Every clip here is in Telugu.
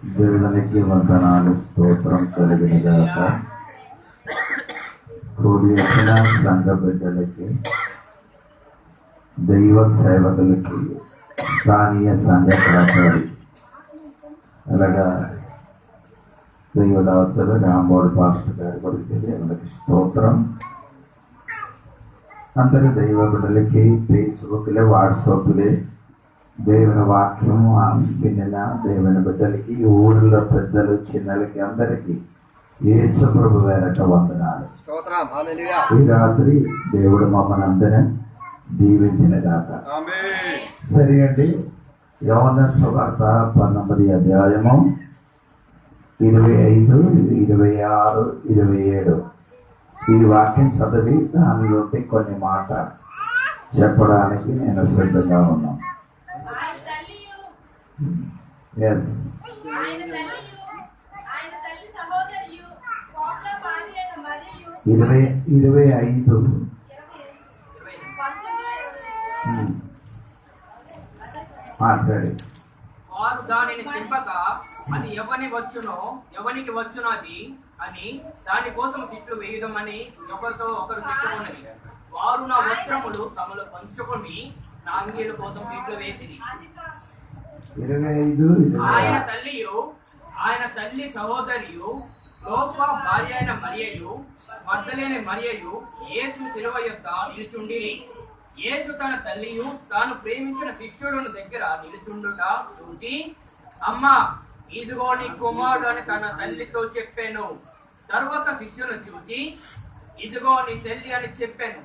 దేవునికి వందనాలు, స్తోత్రం కలిగిన గాక. కూడి వచ్చిన సంఘ బిడ్డలకి, దైవ సేవకులకి, స్థానియ సంఘ కాపాడి, అలాగా దైవదాసులు రాంబోడు పాస్టర్ గారి కొరికి దేవునికి స్తోత్రం. అందరి దైవ బిడ్డలకి ఫేస్బుక్లే, వాట్సాప్లే దేవుని వాక్యం వినిన దేవుని బిడ్డలకి, ఊళ్ళో పెద్దలు చిన్నలకి అందరికీ యేసు ప్రభు వేరట వందనాలు. ఈ రాత్రి దేవుడు మమ్మల్ని అందరం దీవించిన దాకా. సరే అండి, యోహాను సువార్త 19వ అధ్యాయము 25, 26, 27 ఈ వాక్యం చదివి దానిలోకి కొన్ని మాట చెప్పడానికి నేను సిద్ధంగా ఉన్నాను. ఎస్, 25 సరే. వారు దానిని చింపక అది ఎవనికి వచ్చునది అని దాని కోసం తిట్లు వేయుదమని ఒకరితో ఒకరు చెప్పుకున్నది. వారు నా వస్త్రములు తమలో పంచుకొని నా అంగీల కోసం తిట్లు వేసిరి. 25 ఆయన తల్లి సహోదరియు లోప భార్య అయిన మరియయు మగ్దలేని మరియయు యేసు శిలువ యొద్ద నిలుచుండిరి. యేసు తన తల్లియు తాను ప్రేమించిన శిష్యుడును దగ్గర నిలుచుండుట చూచి, అమ్మా, ఇదిగో నీ కుమారుడు అని తన తల్లితో చెప్పాను. తరువాత శిష్యును చూచి, ఇదిగో నీ తల్లి అని చెప్పాను.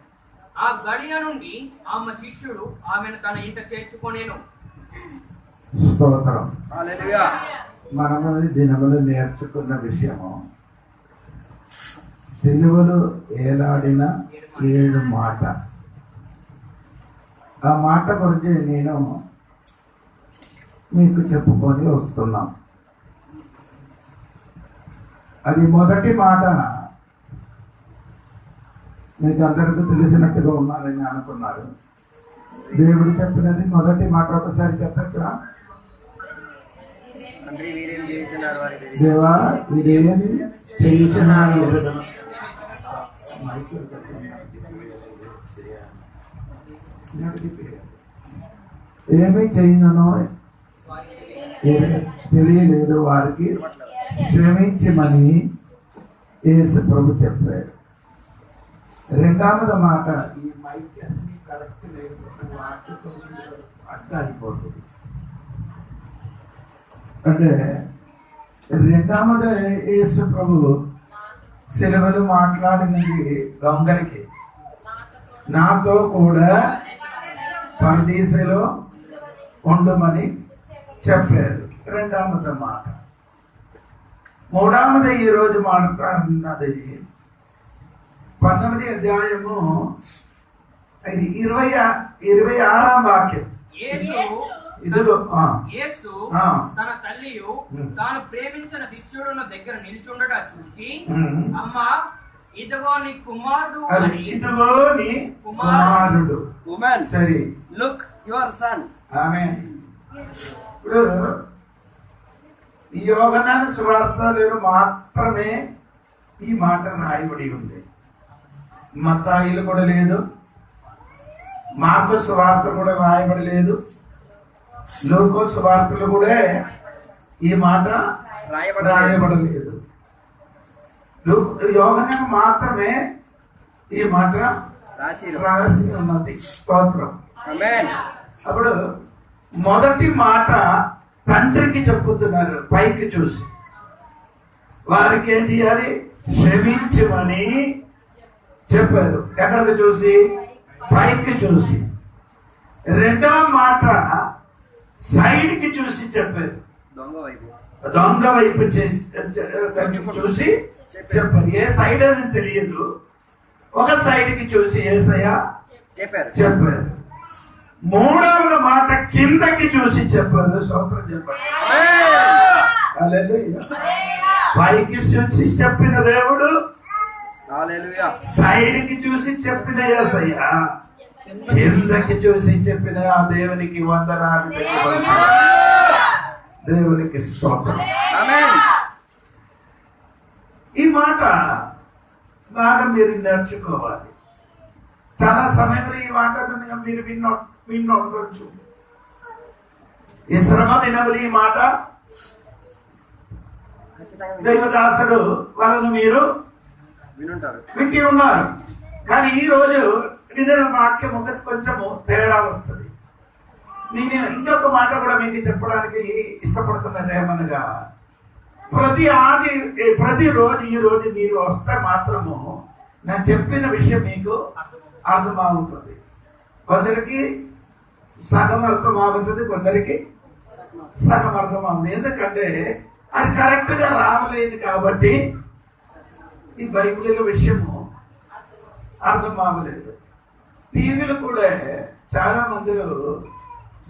ఆ గడియ నుండి ఆమె శిష్యుడు ఆమెను తన ఇంట చేర్చుకొనేను. స్తోత్రం. మనము దినములు నేర్చుకున్న విషయము, సిలువలు ఏలాడిన 7 మాట. ఆ మాట గురించి నేను మీకు చెప్పుకొని వస్తున్నాం. అది మొదటి మాట మీకు అందరికీ తెలిసినట్టుగా ఉన్నారని అనుకున్నారు. దేవుడు చెప్పినది మొదటి మాట ఒకసారి చెప్పచ్చా? దేవా వీరేమి చేయుచున్నారు, ఏమి చేయను తెలియలేదు వారికి, శ్రమించమని యేసు ప్రభు చెప్పారు. రెండవది మాట, ఈ మైక్ అన్ని కరెక్ట్ లేకపోతే అడ్డ అయిపోతుంది. అంటే రెండవది యేసు ప్రభు సిలువలు మాట్లాడినది దొంగలకి, నాతో కూడా పరదీసలో ఉండమని చెప్పారు. రెండవది మాట. మూడవది ఈరోజు మాట్లాడుతున్నది 19వ అధ్యాయము 26వ వాక్యం. యేసు తన తల్లియు తాను ప్రేమించిన శిష్యుడున్న దగ్గర నిల్చుండట చూచి, అమ్మా, ఇదిగో నీ కుమారుడు అని. ఇదిగో నీ కుమారుడు. సరే, లుక్ యువర్ సన్. ఆమేన్. ఇప్పుడు ఈ యోహాను సువార్తలో మాత్రమే ఈ మాట రాయబడి ఉంది. మత్తయి కూడా లేదు, మార్కు సువార్త కూడా రాయబడి లేదు, లూకా సువార్తలు కూడా ఈ మాట రాయబడలేదు. యోహాను మాత్రమే ఈ మాట రాసి ఉన్నది. స్తోత్రం. అప్పుడు మొదటి మాట తండ్రికి చెప్పుతున్నారు, పైకి చూసి. వారికి ఏం చేయాలి? క్షమించమని చెప్పారు. ఎక్కడికి చూసి? పైకి చూసి. రెండవ మాట సైడ్కి చూసి చెప్పారు, దొంగ వైపు చూసి చెప్పారు. ఏ సైడ్ అని తెలియదు, ఒక సైడ్కి చూసి యేసయ్య చెప్పారు. మూడవ మాట కిందకి చూసి చెప్పారు. స్తోత్రం చెప్పారు. హల్లెలూయా. పైకి చూసి చెప్పిన దేవుడు, సైడ్ కి చూసి చెప్పిన యేసయ్య, కిందకి చూసి చెప్పిన ఆ దేవునికి వందనాలు. దేవునికి స్తోత్రం. ఆమేన్. ఈ మాట బాగా మీరు నేర్చుకోవాలి. చాలా సమయంలో ఈ మాట కనుక మీరు విన్నొచ్చు. ఈ శ్రమ దినములు ఈ మాట దైవదాసుడు వాళ్ళను మీరు వినుంటారు. వింటి ఉన్నారు. కానీ ఈ రోజు నిన్న వాక్యం ఒకటి కొంచెము తేడా వస్తుంది. నేను ఇంకొక మాట కూడా మీకు చెప్పడానికి ఇష్టపడుతున్నది ఏమనగా, ప్రతి రోజు ఈ రోజు మీరు వస్తే మాత్రము నేను చెప్పిన విషయం మీకు అర్థమవుతుంది. కొందరికి సగం అర్థం అవుతుంది, కొందరికి సగం అర్థం అవుతుంది. ఎందుకంటే అది కరెక్ట్ గా రావలేదు కాబట్టి ఈ బైబిల్ విషయము అర్థం అవ్వలేదు. టీవీలు కూడా చాలా మందిలో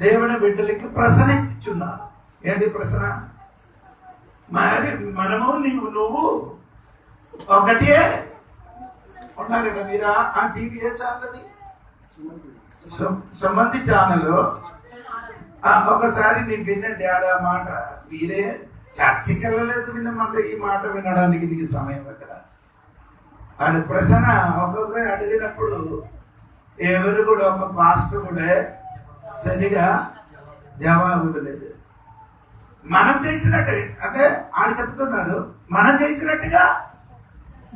దేవుని బిడ్డలకి ప్రశ్న ఇచ్చున్నారు. ఏంటి ప్రశ్న? మరి మనము నువ్వు ఒకటే ఉన్నారు కదా మీరా ఆ టీవీ ఏ ఛానల్, సంబంధి ఛానల్. ఒకసారి నేను వినండి ఆడ మాట. మీరే చర్చికి వెళ్ళలేదు విన్నమాట, ఈ మాట వినడానికి నీకు సమయం ఎక్కడ? ఆడ ప్రశ్న ఒక్కొక్కరు అడిగినప్పుడు ఎవరు కూడా ఒక పాస్టర్ కూడా సరిగా జవాబు ఇవ్వలేదు. మనం చేసినట్టు అంటే ఆడ చెప్తున్నారు, మనం చేసినట్టుగా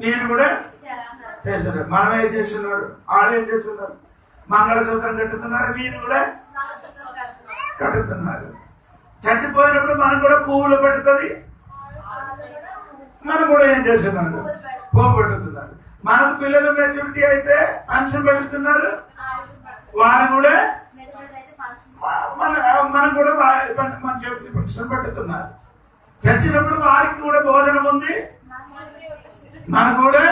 నేను కూడా చేస్తున్నారు. మనం ఏం చేస్తున్నారు, ఆడేం చేస్తున్నారు? మంగళసూత్రం కట్టుతున్నారు, మీరు కూడా కట్టుతున్నారు. చచ్చిపోయినప్పుడు మనం కూడా పువ్వులు పెడుతుంది, మనం కూడా ఏం చేస్తున్నారు? పువ్వు పెడుతున్నారు. మనకు పిల్లలు మెచ్యూరిటీ అయితే పెన్షన్ పెడుతున్నారు, వారు కూడా మనం కూడా పెన్షన్ పెడుతున్నారు. చచ్చినప్పుడు వారికి కూడా భోజనం ఉంది, మనం కూడా.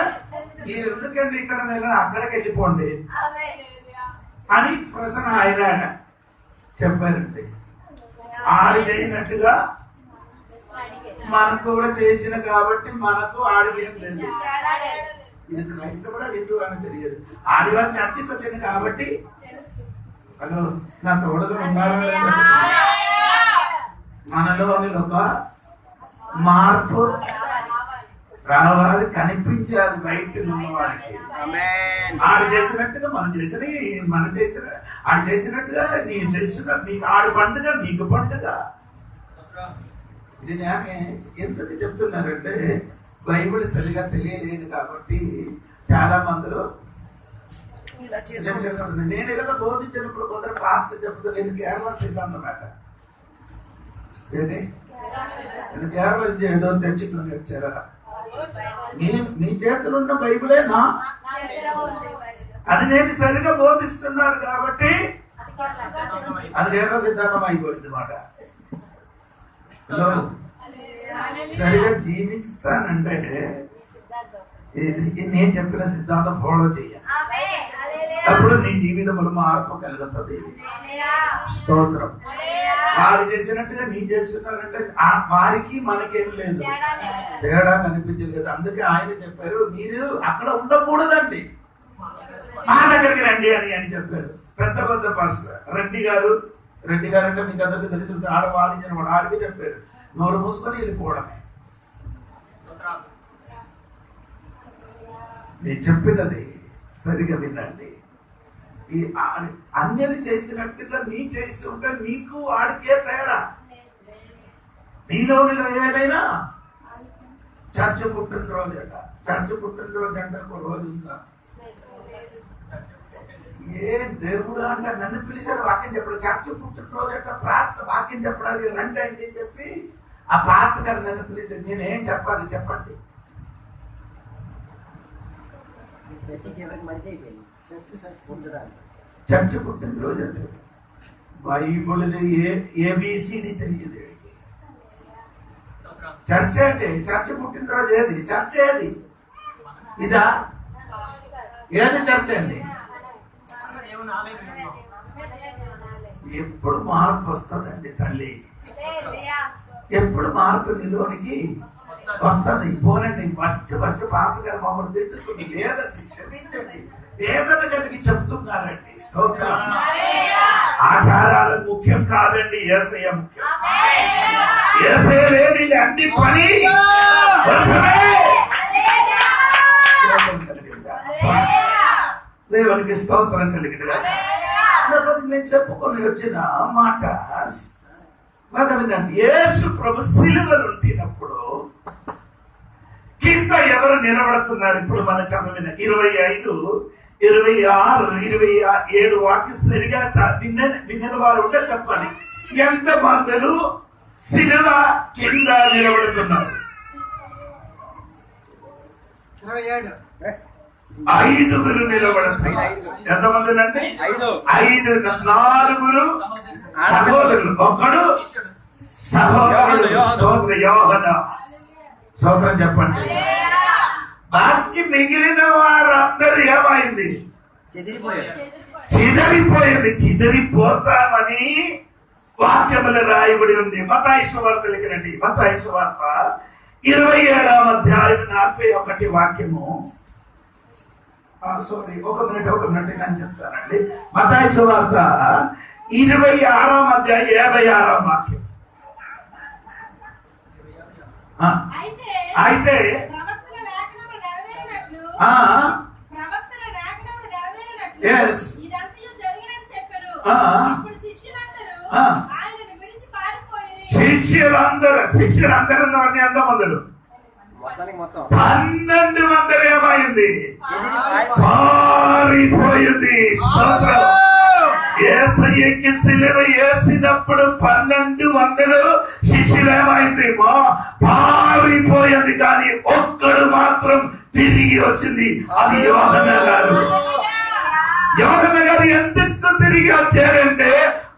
మీరు ఎందుకండి ఇక్కడ నేను అక్కడికి వెళ్ళిపోండి అని ప్రశ్న ఆయన చెప్పారండి. ఆడి చేయనట్టుగా మనకు కూడా చేసిన కాబట్టి మనకు ఆడిలేం లేదు. ఇది క్రైస్తవుడా హిందూ అని తెలియదు. ఆదివారం చర్చికి వచ్చింది కాబట్టి హలో నా తోడుగా ఉన్నారు. మనలోని ఒక మార్పు రావాలి, కనిపించాలి బయట ఉన్నవాడికి. ఆడు చేసినట్టుగా మనం చేసిన ఆడు చేసినట్టుగా నేను చేసిన ఆడు పండుగ నీకు పండుగ. ఇది నేను ఎందుకు చెప్తున్నారంటే బైబిల్ సరిగా తెలియలేదు కాబట్టి చాలా మందిలో నేను ఇలా బోధించినప్పుడు కొందరు పాస్ట్ చెప్తాను. నేను కేరళ సిద్ధాంతం అట ఏంటి నేను కేరళ ఏదో తెచ్చుకుని వచ్చారా? మీ చేతులు ఉన్న బైబిలేనా? అది నేను సరిగా బోధిస్తున్నారు కాబట్టి అది కేరళ సిద్ధాంతం అయిపోయింది మాట. సరిగా జీవిస్తానంటే నేను చెప్పిన సిద్ధాంతం ఫాలో చేయాలి, అప్పుడు నీ జీవితంలో మార్పు కలుగుతుంది. స్తోత్రం. వారు చేసినట్టుగా నీ చేస్తున్నారంటే వారికి మనకేం లేదు, తేడా కనిపించలేదు. అందుకే ఆయన చెప్పారు మీరు అక్కడ ఉండకూడదండి, మా దగ్గరికి రండి అని చెప్పారు. పెద్ద పెద్ద పాస్టర్ రెడ్డి గారు అంటే మీకు అందరికీ తెలిసి ఆడ వాదించిన వాడు ఆడికి చెప్పారు నోరు మూసుకొని వెళ్ళిపోవడమే. నేను చెప్పినది సరిగా వినండి. ఈ అన్యది చేసినట్టుగా నీ చేసి ఉంటే నీకు ఆడికే తేడా. నీలోనిలో ఏదైనా చర్చ పుట్టినరోజు అట, చర్చ పుట్టినరోజు అంటే ఒక రోజు ఉందా? ఏ దేవుడు అంటే నన్ను పిలిచారు వాక్యం చెప్పడం, చర్చ పుట్టినరోజు అట ప్రార్థన వాక్యం చెప్పడానికి రండి అని చెప్పి ఆ పాస్టర్ గారు నన్ను పిలిచారు. నేనేం చెప్పాలి చెప్పండి? చర్చ పుట్టినరోజు అంటే బైబుల్ ఏబిసిడి తెలియదు. చర్చ అంటే చర్చ పుట్టినరోజు ఏది? చర్చ ఏది? ఇదా? ఏది చర్చ అండి? ఎప్పుడు మార్పు వస్తుందండి తల్లి, ఎప్పుడు మార్పు నిలోనికి వస్తుంది. పోనండి ఫస్ట్ పాస్ గారు మమ్మల్ని తెచ్చుకుని లేదండి క్షమించండి వేదన కలిగి చెప్తున్నారండి. స్తోత్రం. ఆచారాలు ముఖ్యం కాదండి, యేసయ్య ముఖ్యం. యేసే లేని అన్ని పని వ్యర్థమే. దేవునికి స్తోత్రం కలిగింది. నేను చెప్పుకొని వచ్చిన మాట బాగా వినండి. యేసు ప్రభు సిలువను ఉంటినప్పుడు కింద ఎవరు నిలబడుతున్నారు? ఇప్పుడు మనం చదివిన 25, 26, 27 వాక్యం సరిగా నిన్న వారు ఉంటే చెప్పాలి. ఎంత మందులు సిలువ కింద నిలబడుతున్నారు? 5 నిలబడుతున్నారు. ఎంతమంది అంటే 5, 4 సహోదరులు, ఒకడు సహోదరుడు యోహన. స్తోత్రం చెప్పండి. బాకి మిగిలిన వారందరూ ఏమైంది? చిదరిపోయింది. చిదరిపోతామని వాక్యములు రాయబడి ఉంది. మత్తయి సువార్తలకి రండి. మత్తయి సువార్త 27వ అధ్యాయం 41 వాక్యము. ఒక మినిట్ నేను చెప్తానండి. మత్తయి సువార్త 26వ అధ్యాయం 56వ వాక్యం. అయితే శిష్యులందరూ ఎంతమందులు? 12 మంది ఏమైంది? పారిపోయింది. యేసయ్యకి సిలువ వేసినప్పుడు 12 మందిలు శిష్యులు ఏమైంది? పారిపోయింది. కానీ ఒక్కడు మాత్రం తిరిగి వచ్చింది. అది యోహన్న గారు. యోహన్న గారు ఎందుకు తిరిగి వచ్చారంటే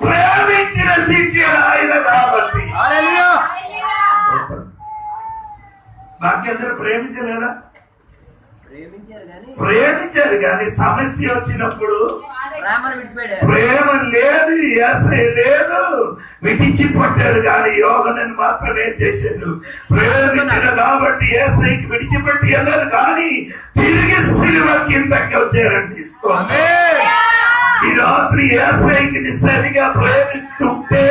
ప్రేమించిన శిష్యులు ఆయన కాబట్టి. నాకెందరూ ప్రేమించలేదా? ప్రేమించారు కానీ సమస్య వచ్చినప్పుడు ప్రేమ లేదు, యేసయ్య లేదు, విడిచిపెట్టారు. కానీ యోహన్నను మాత్రం ఏం చేశారు? ప్రేమించారు కాబట్టి యేసయ్యకి విడిచిపెట్టి వెళ్ళారు. కానీ తిరిగి సిలువ కిందకి వచ్చారండి. ఈ రాత్రి యేసయ్యకి నిజంగా ప్రేమిస్తుంటే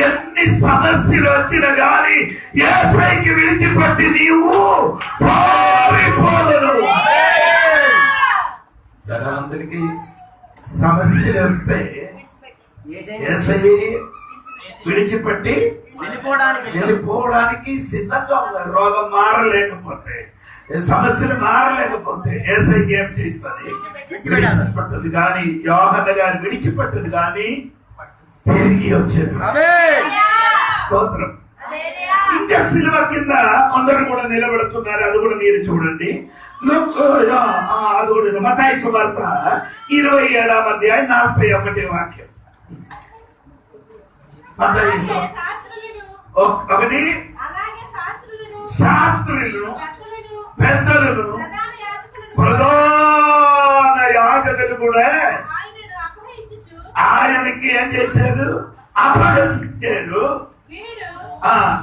ఎన్ని సమస్యలు వచ్చినా గాని యేసయ్యకి విడిచిపెట్టి నీవు పారిపోలను. అందరికి సమస్యలు వస్తే యేసయ్య విడిచిపెట్టి వెళ్ళిపోవడానికి సిద్ధంగా ఉన్నారు. రోగం మారలేకపోతే, సమస్యలు మారలేకపోతే యేసయ్యకి ఏం చేస్తుంది? విడిచిపెట్టదు. కానీ యోహన్న గారు విడిచిపెట్టదు కానీ తిరిగి వచ్చేది. స్తోత్రం. ఇంకా సిలువ కింద కొందరు కూడా నిలబడుతున్నారు. అది కూడా మీరు చూడండి. అది కూడా మత్తయి సువార్త 27వ అధ్యాయం 41 వాక్యం. ఒకటి శాస్త్రులను, పెద్దలను, ప్రధాన యాజకులు కూడా ఆయనకి ఏం చేశారు? అపహసించారు.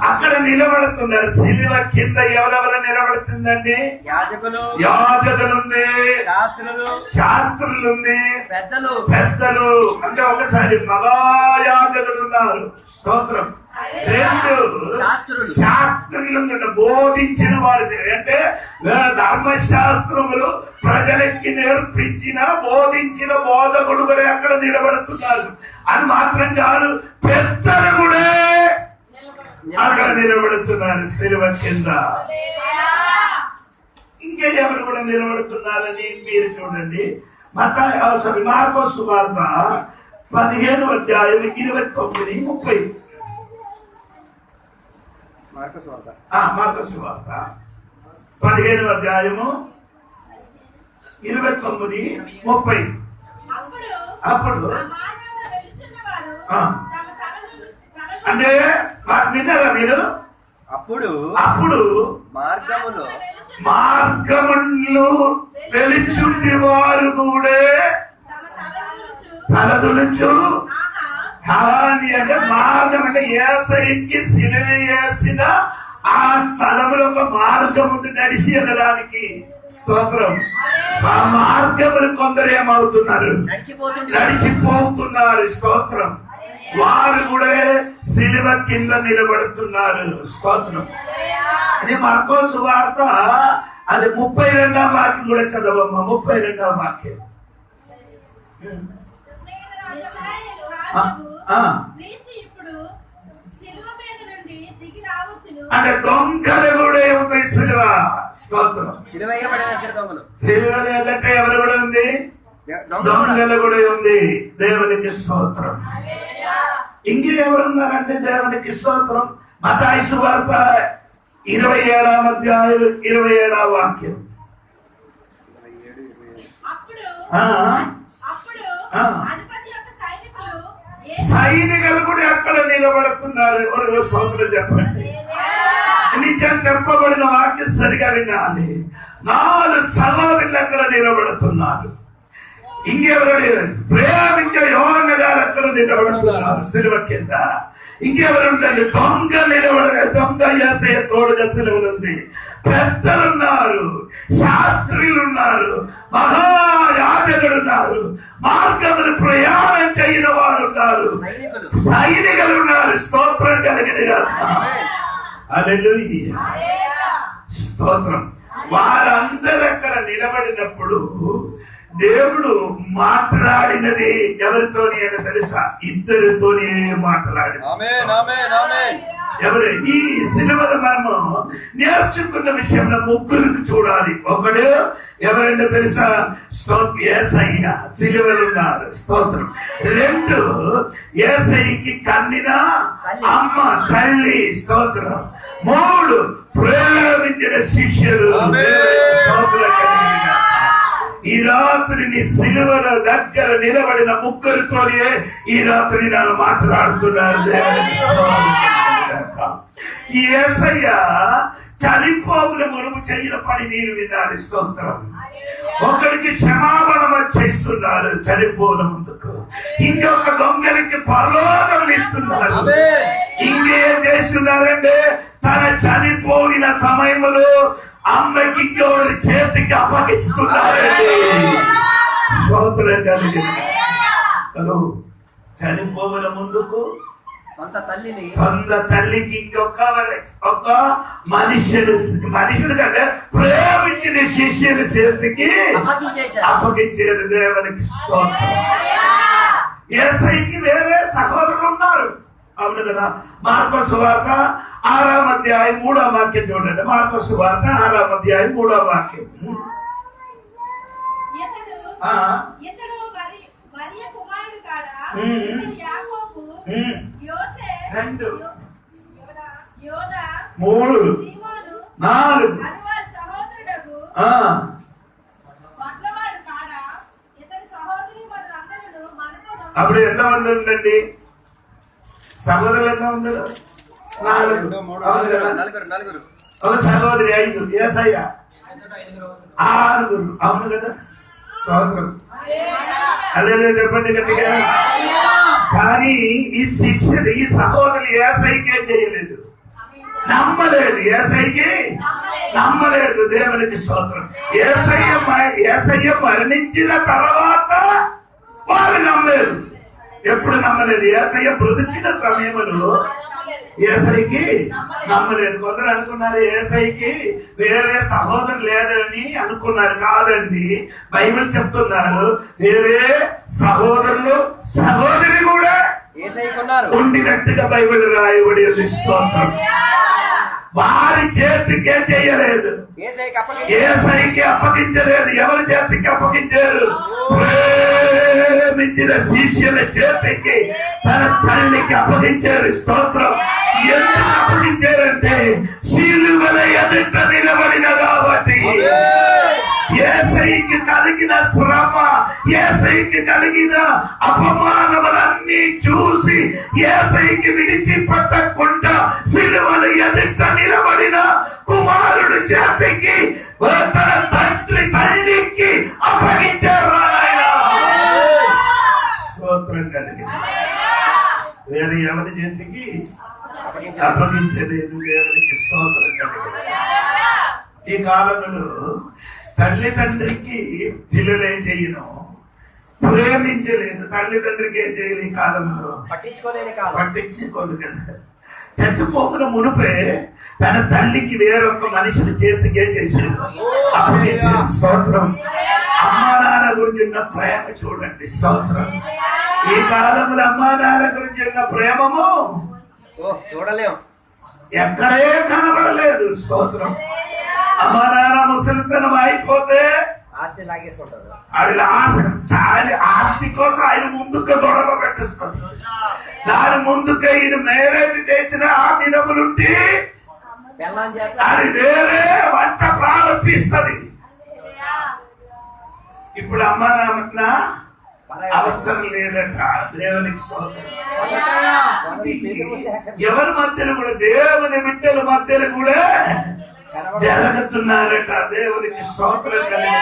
అక్కడ నిలబడుతున్నారు. సిలువ కింద ఎవరెవరు నిలబడుతుందండి? యాజకులుంది, శాస్త్రులుంది, పెద్దలు. అంటే ఒకసారి మగాయాజకులు ఉన్నారు. స్తోత్రం. 2 శాస్త్రులు బోధించిన వారు. అంటే ధర్మశాస్త్రములు ప్రజలకి నేర్పించిన బోధించిన బోధకుడు కూడా అక్కడ నిలబడుతున్నారు. అది మాత్రం కాదు, పెద్దలు కూడా అక్కడ నిలబడుతున్నారు సిలువ కింద. ఇంకా ఎవరు కూడా నిలబడుతున్నారని మీరు చూడండి. మార్కొసు సువార్త 15వ అధ్యాయం 29, 30. మార్కొసు సువార్త 15వ అధ్యాయము 29, 30. అప్పుడు అంటే విన్నారా మీరు? అప్పుడు మార్గములు వెలుచుండి వారు కూడా తలదులుచు. అని అంటే మార్గం అంటే యేసయ్యకి సిలువ వేసిన ఆ స్థలంలో ఒక మార్గం ఉంది నడిచి వెళ్ళడానికి. స్తోత్రం. ఆ మార్గములు కొందరు ఏమవుతున్నారు? నడిచిపోతున్నారు. స్తోత్రం. వారు కూడా సిలువ కింద నిలబడుతున్నారు. స్తోత్రం. ఇది మార్కోసు వార్త, అది 32వ వాక్యం కూడా చదవమ్మా. 32వ వాక్యం. అంటే దొంగలు కూడా ఉంది సిలువ. స్తోత్రం. సిలువ వేయబడిన ఇద్దరు దొంగలు. సిలువలు అంటే ఎవరు కూడా ఉంది? దొంగలు కూడా ఉంది. దేవునికి స్తోత్రం. ఇంకెవరున్నారంటే దేవునికి స్తోత్రం. మత్తయి సువార్త 27వ అధ్యాయం 27వ వాక్యం. సైనికులు కూడా అక్కడ నిలబడుతున్నారు. ఎవరు స్తోత్రం చెప్పండి. నిజం చెప్పబడిన వాక్యం సరిగా వినాలి. 4 సహోదరులు అక్కడ నిలబడుతున్నారు. ఇంకెవరు? ప్రేమించే యోహన్న గారు అక్కడ నిలబడుతున్నారు సిలువ కింద. ఇంకెవరు? దొంగ దొంగ యేసయ్య తోడుగా సిలువలు ఉంది. పెద్దలున్నారు, శాస్త్రులు ఉన్నారు, మహాయాజకులు ఉన్నారు, మార్గములు ప్రయాణం చేయని వారు ఉన్నారు, సైనికులు ఉన్నారు. స్తోత్రం కలిగిన హల్లెలూయా. స్తోత్రం. వారందరూ అక్కడ నిలబడినప్పుడు దేవుడు మాట్లాడినది ఎవరితోని అని తెలుసా? ఇద్దరితోనే మాట్లాడి. ఎవరు? ఈ సిలువల మనము నేర్చుకున్న విషయంలో ముగ్గురికి చూడాలి. ఒకడు ఎవరంటే తెలుసా? యేసయ్య సిలువలు ఉన్నారు. స్తోత్రం. 2 యేసయ్యకి కన్నిన అమ్మ తల్లి. స్తోత్రం. 3 ప్రేమించిన శిష్యులు. ఈ రాత్రి నీ సిలువల దగ్గర నిలబడిన ముగ్గురితోనే ఈ రాత్రి నేను మాట్లాడుతున్నాను. ఈ యేసయ్య చనిపోవుల మునుపు చెయ్యిన పని మీరు విన్నారు. స్తోత్రం. ఒకరికి క్షమాపణ చేస్తున్నారు చనిపోవుల ముందుకు. ఇంకొక దొంగలికి పరలోకం ఇస్తున్నారు. ఇంకేం చేస్తున్నారంటే తన చనిపోయిన సమయంలో అమ్మకి ఇంకోరి చేతికి అప్పగిస్తున్నారండి. స్తోత్రం కలిగింది. చనిపోవుల ముందుకు సొంత తల్లికి ఒక మనుషుడు కంటే ప్రేమించిన శిష్యుల చేతికి అప్పగించారు. దేవునికి స్తోత్రం. యేసయ్యకి వేరే సహోదరులు ఉన్నారు. అవును కదా? మార్కోసు వార్త 6వ అధ్యాయం 3వ వాక్యం చూడండి. మార్కోసు వార్త 6వ అధ్యాయం 3వ వాక్యం. రెండు 3 4 అప్పుడు ఎంతమంది ఉందండి? సహోదరులు ఎంతమంది? 4. ఒక సహోదరి 5. యేసయ్య 6. అవును కదా? స్తోత్రం. అదే చెప్పండి గట్టిగా. కానీ ఈ శిష్యుడు ఈ సహోదరులు యేసయ్యకే చేయలేదు, నమ్మలేదు. యేసయ్యకి నమ్మలేదు. దేవునికి స్తోత్రం. యేసయ్య మరణించిన తర్వాత వారు నమ్మలేదు. ఎప్పుడు నమ్మలేదు? యేసయ్య బ్రతికిన సమయంలో యేసయ్యకి నమ్మలేదు. కొందరు అనుకున్నారు యేసయ్యకి వేరే సహోదరు లేదని అనుకున్నారు. కాదండి, బైబిల్ చెప్తున్నారు వేరే సహోదరులు సహోదరి కూడా ఉండినట్టుగా బైబిల్ రాయబడి ఉంది. స్తోత్రం. వారి చేతికి ఏం చెయ్యలేదు, యేసయ్యకి అప్పగించలేదు. ఎవరి చేతికి అప్పగించారు? ప్రేమించిన శిష్యుల చేతికి, తన తల్లికి అప్పగించారు. స్తోత్రం. ఎందుకు అప్పగించారంటే సిలువల ఎదుట నిలబడిన కాబట్టి. యేసయ్యకి కలిగిన శ్రమ, యేసయ్యకి కలిగిన అపమానములన్నీ చూసి యేసయ్యకి విడిచిపెట్టకుండా సిలువల ఎదుట నిలబడిన కుమారుడు చేతికి తన తల్లికి అప్పగించారు. స్తోత్రం కలిగింది. వేరే ఎవరి చేతికి అప్పగించలేదు. దేవునికి స్తోత్రం కలిగింది. ఈ కాలంలో తల్లి తండ్రికి పిల్లలే చేయను, ప్రేమించలేదు. తల్లిదండ్రికి ఏం చేయలేదు ఈ కాలంలో, పట్టించుకోలేని కాలం. పట్టించుకోదు కదా. చచ్చిపోకున్న మునిపే తన తల్లికి వేరొక మనిషిని చేతికి ఏం చేశాడు, అప్పగించాడు. స్తోత్రం. అమ్మా నాన్న గురించి ఉన్న ప్రేమ చూడండి. స్తోత్రం. ఈ కాలంలో అమ్మా నాన్న గురించి ఉన్న ప్రేమము చూడలేము, ఎక్కడే కనబడలేదు. స్తోత్రం. అమ్మా నాన్న ముసలితనం అయిపోతే ఆస్తి లాగేసుకుంటారు. అది ఆస్తి కోసం ఆయన ముందుకు గొడవ పెట్టిస్తుంది. దాని ముందుకు ఈయన మ్యారేజ్ చేసిన ఆ దినములుంటి అది వేరే వంట ప్రారంభిస్తుంది. ఇప్పుడు అమ్మ నాన్న అవసరం లేదట. దేవునికి స్తోత్రం. ఎవరి మధ్యలో కూడా, దేవుని బిడ్డల మధ్యలో కూడా జరుగుతున్నారట. దేవునికి స్తోత్రం కలిగిన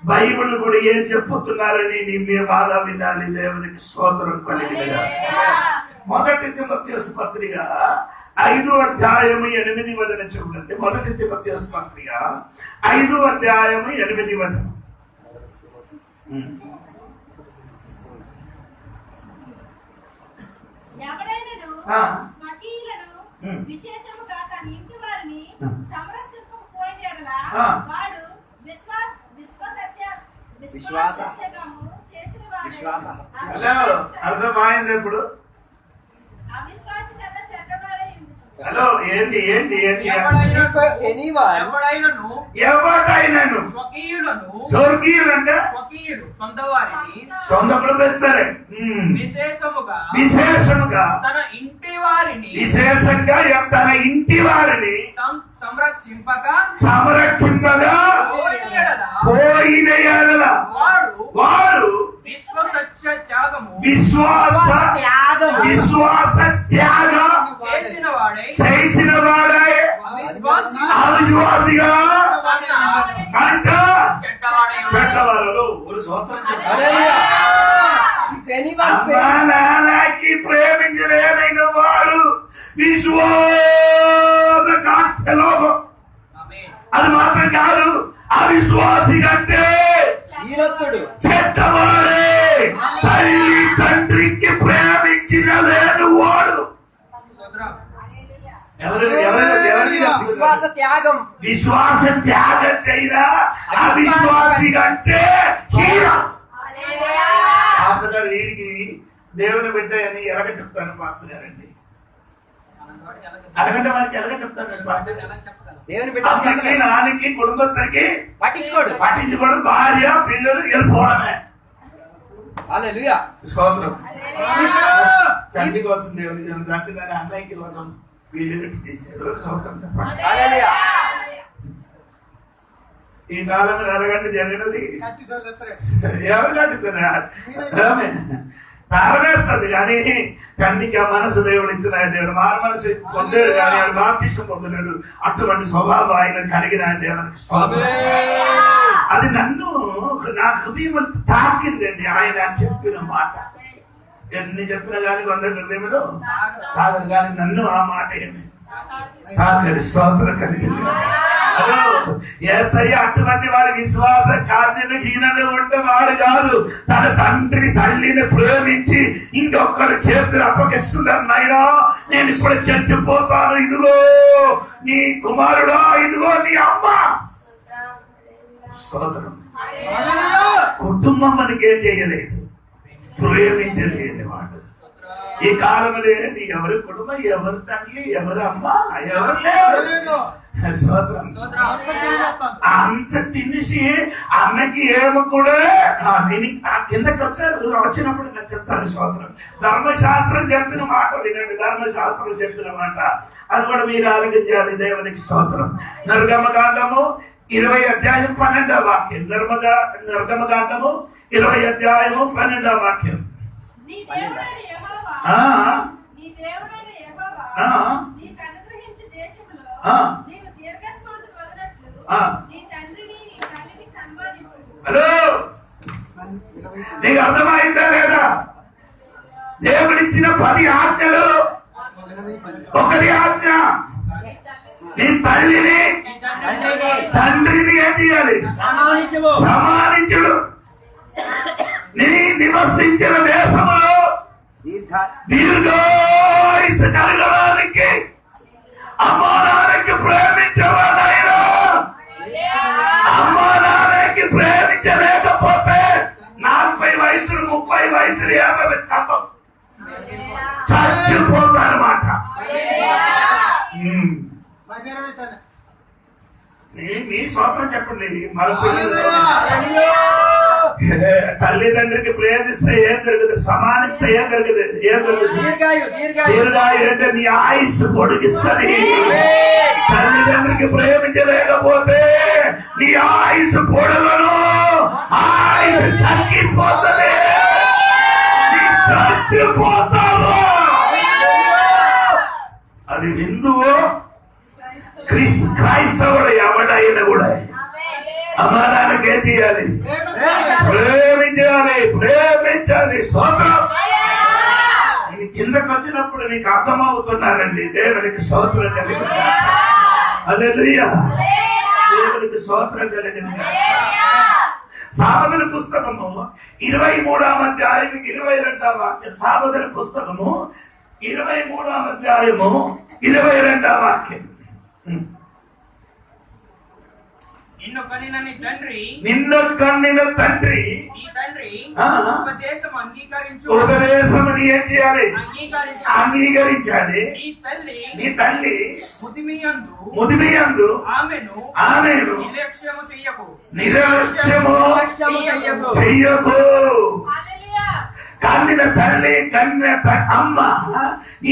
బైబిల్ కూడా ఏం చెప్పుతున్నారని మీ బాధ వినాలి. దేవునికి స్తోత్రం కలిగిన మొదటి తిమోథెయుసు పత్రిక 5వ అధ్యాయము 8వ వచనం చూడండి. మొదటి తిమోథెయుసు పత్రిక 5వ అధ్యాయము 8వ వచనం. విశేషముగా తన ఇంటి వారిని సంరక్షించకపోయిన యెడల వాడు విశ్వాస అర్థమైంది. ఇప్పుడు అవిశ్వాసి కన్నా చెడ్డవాడై ఉండును. హలో, ఏంటి ఏంటి ఏంటి ఎవడైనను స్వకీయులను స్వర్గీయులు అంటే స్వకీయులు సొంతవారిని సొంత కుటుంబేస్తారే విశేషముగా తన ఇంటి వారిని విశేషంగా తన ఇంటి వారిని సంరక్షింపగా పోయిన యెడల వాడు విశ్వాస త్యాగం చేసిన వాడై అవిశ్వాసిగా అంట చెడ్డవారు. ఒక సూత్రం నాన్నకి ప్రేమించలేదైన వాడు విశ్వాసలోకం. అది మాత్రం కాదు, అవిశ్వాసి కంటే చెడ్డవాడే. తల్లి తండ్రికి ప్రేమించిన లేదు వాడు. విశ్వాస త్యాగం చేయరా అవిశ్వాసి కంటే హీనం. వీడికి దేవుని బిడ్డ అని ఎలాగ చెప్తాను పాస్టర్ గారండి. అలాగంటే వాడికి ఎలాగ చెప్తాను నాన్నకి కుటుంబస్తులకి పట్టించుకోడు. భార్య పిల్లలు వెళ్ళిపోవడమే. తండ్రి కోసం దేవుని తండ్రి దాని అన్నయ్యకి కోసం వీళ్ళు తెచ్చారు. ఈ కాలంలో ఎలాగంటే జరిగినది ఎవరు కట్టుతున్నారు తరవేస్తుంది. కానీ తండ్రికి ఆ మనసు దేవుడు ఇచ్చిన దేవుడు మారు మనసు పొందాడు. కానీ ఆయన బాప్టిజం పొందలేడు. అటువంటి స్వభావం ఆయన కలిగిన దేవునికి అది నన్ను నా హృదయం తాకిందండి. ఆయన చెప్పిన మాట ఎన్ని చెప్పినా కానీ కొంత హృదయంలో తాగదు. కానీ నన్ను ఆ మాట ఏమి తాకరి స్తోత్రం కలిగింది. యేసయ్య అటువంటి వాడి విశ్వాస కార్యను హీనలు ఉంటే వాడు కాదు. తన తండ్రి తల్లిని ప్రేమించి ఇంకొకరు చేతులు అప్పగిస్తున్నారు. నాయనా నేను ఇప్పుడు చచ్చిపోతాను, ఇదిగో నీ కుమారుడా, ఇదిగో నీ అమ్మ. స్తోత్రం. కుటుంబం మనకేం చేయలేదు, ప్రేమించలేని వాడు. ఈ కాలంలో ఎవరి కుటుంబం, ఎవరి తల్లి, ఎవరి అమ్మ, ఎవరు లేరు. అంత తినేసి అన్నకి ఏమో కూడా కిందకి వచ్చారు. వచ్చినప్పుడు నేను చెప్తాను. స్తోత్రం. ధర్మశాస్త్రం చెప్పిన మాట వినండి. ధర్మశాస్త్రం చెప్పిన మాట అది కూడా మీరు ఆలోచించాలి. దేవునికి స్తోత్రం. నిర్గమకాండము 20వ అధ్యాయం 12వ వాక్యం. నిర్గమకాండము 20వ అధ్యాయము 12వ వాక్యం. హలో, నీకు అర్థమైందా లేదా? దేవుడిచ్చిన 10 ఆజ్ఞలు ఒకటి ఆజ్ఞ, నీ తల్లిని తండ్రిని ఏం చేయాలి? సమానించుడు. నివసించిన దేశంలో దీర్ఘాయుసు కలగడానికి అమ్మా నాన్నకి ప్రేమించేవాడైనా అమ్మా నాన్నకి ప్రేమించలేకపోతే 40 వయసులు 30 వయసులు 50 వచ్చి తప్ప చచ్చిపోతారన్నమాట. మీ స్వప్నం చెప్పండి. మన తల్లిదండ్రికి ప్రేమిస్తే ఏం జరుగుతుంది? సమానిస్తే ఏం జరుగుతుంది? దీర్ఘాయు అంటే నీ ఆయుష్ పొడిగిస్తుంది. తల్లిదండ్రికి ప్రేమించలేకపోతే నీ ఆయుష్ పొడగను, ఆయుష్ తగ్గిపోతుంది, చచ్చిపోతావు. అది హిందువు క్రైస్తవుడు ఎవడైనా కూడా అమ్మా నాన్నకి ఏం చేయాలి? ప్రేమించాలి, ప్రేమించాలి. స్తోత్రం. నేను కిందకు వచ్చినప్పుడు నీకు అర్థమవుతున్నారండి. దేవునికి స్తోత్రం కలిగిన హల్లెలూయా. దేవునికి స్తోత్రం కలిగిన సామెతల పుస్తకము 23వ అధ్యాయం 22వ వాక్యం. సామెతల పుస్తకము 23వ అధ్యాయము 22వ వాక్యం. నిన్ను కనిన నీ తండ్రి, నిన్ను కనిన తండ్రి నీ తండ్రి ఉపదేశం అంగీకరించు. ఉపదేశం ఏం చేయాలి? అంగీకరించాలి. నీ తల్లి ముదిమియందు ఆమెను నిర్లక్ష్యము చెయ్యకు. చెయ్యకు. కన్నిన తల్లి కన్నిన అమ్మ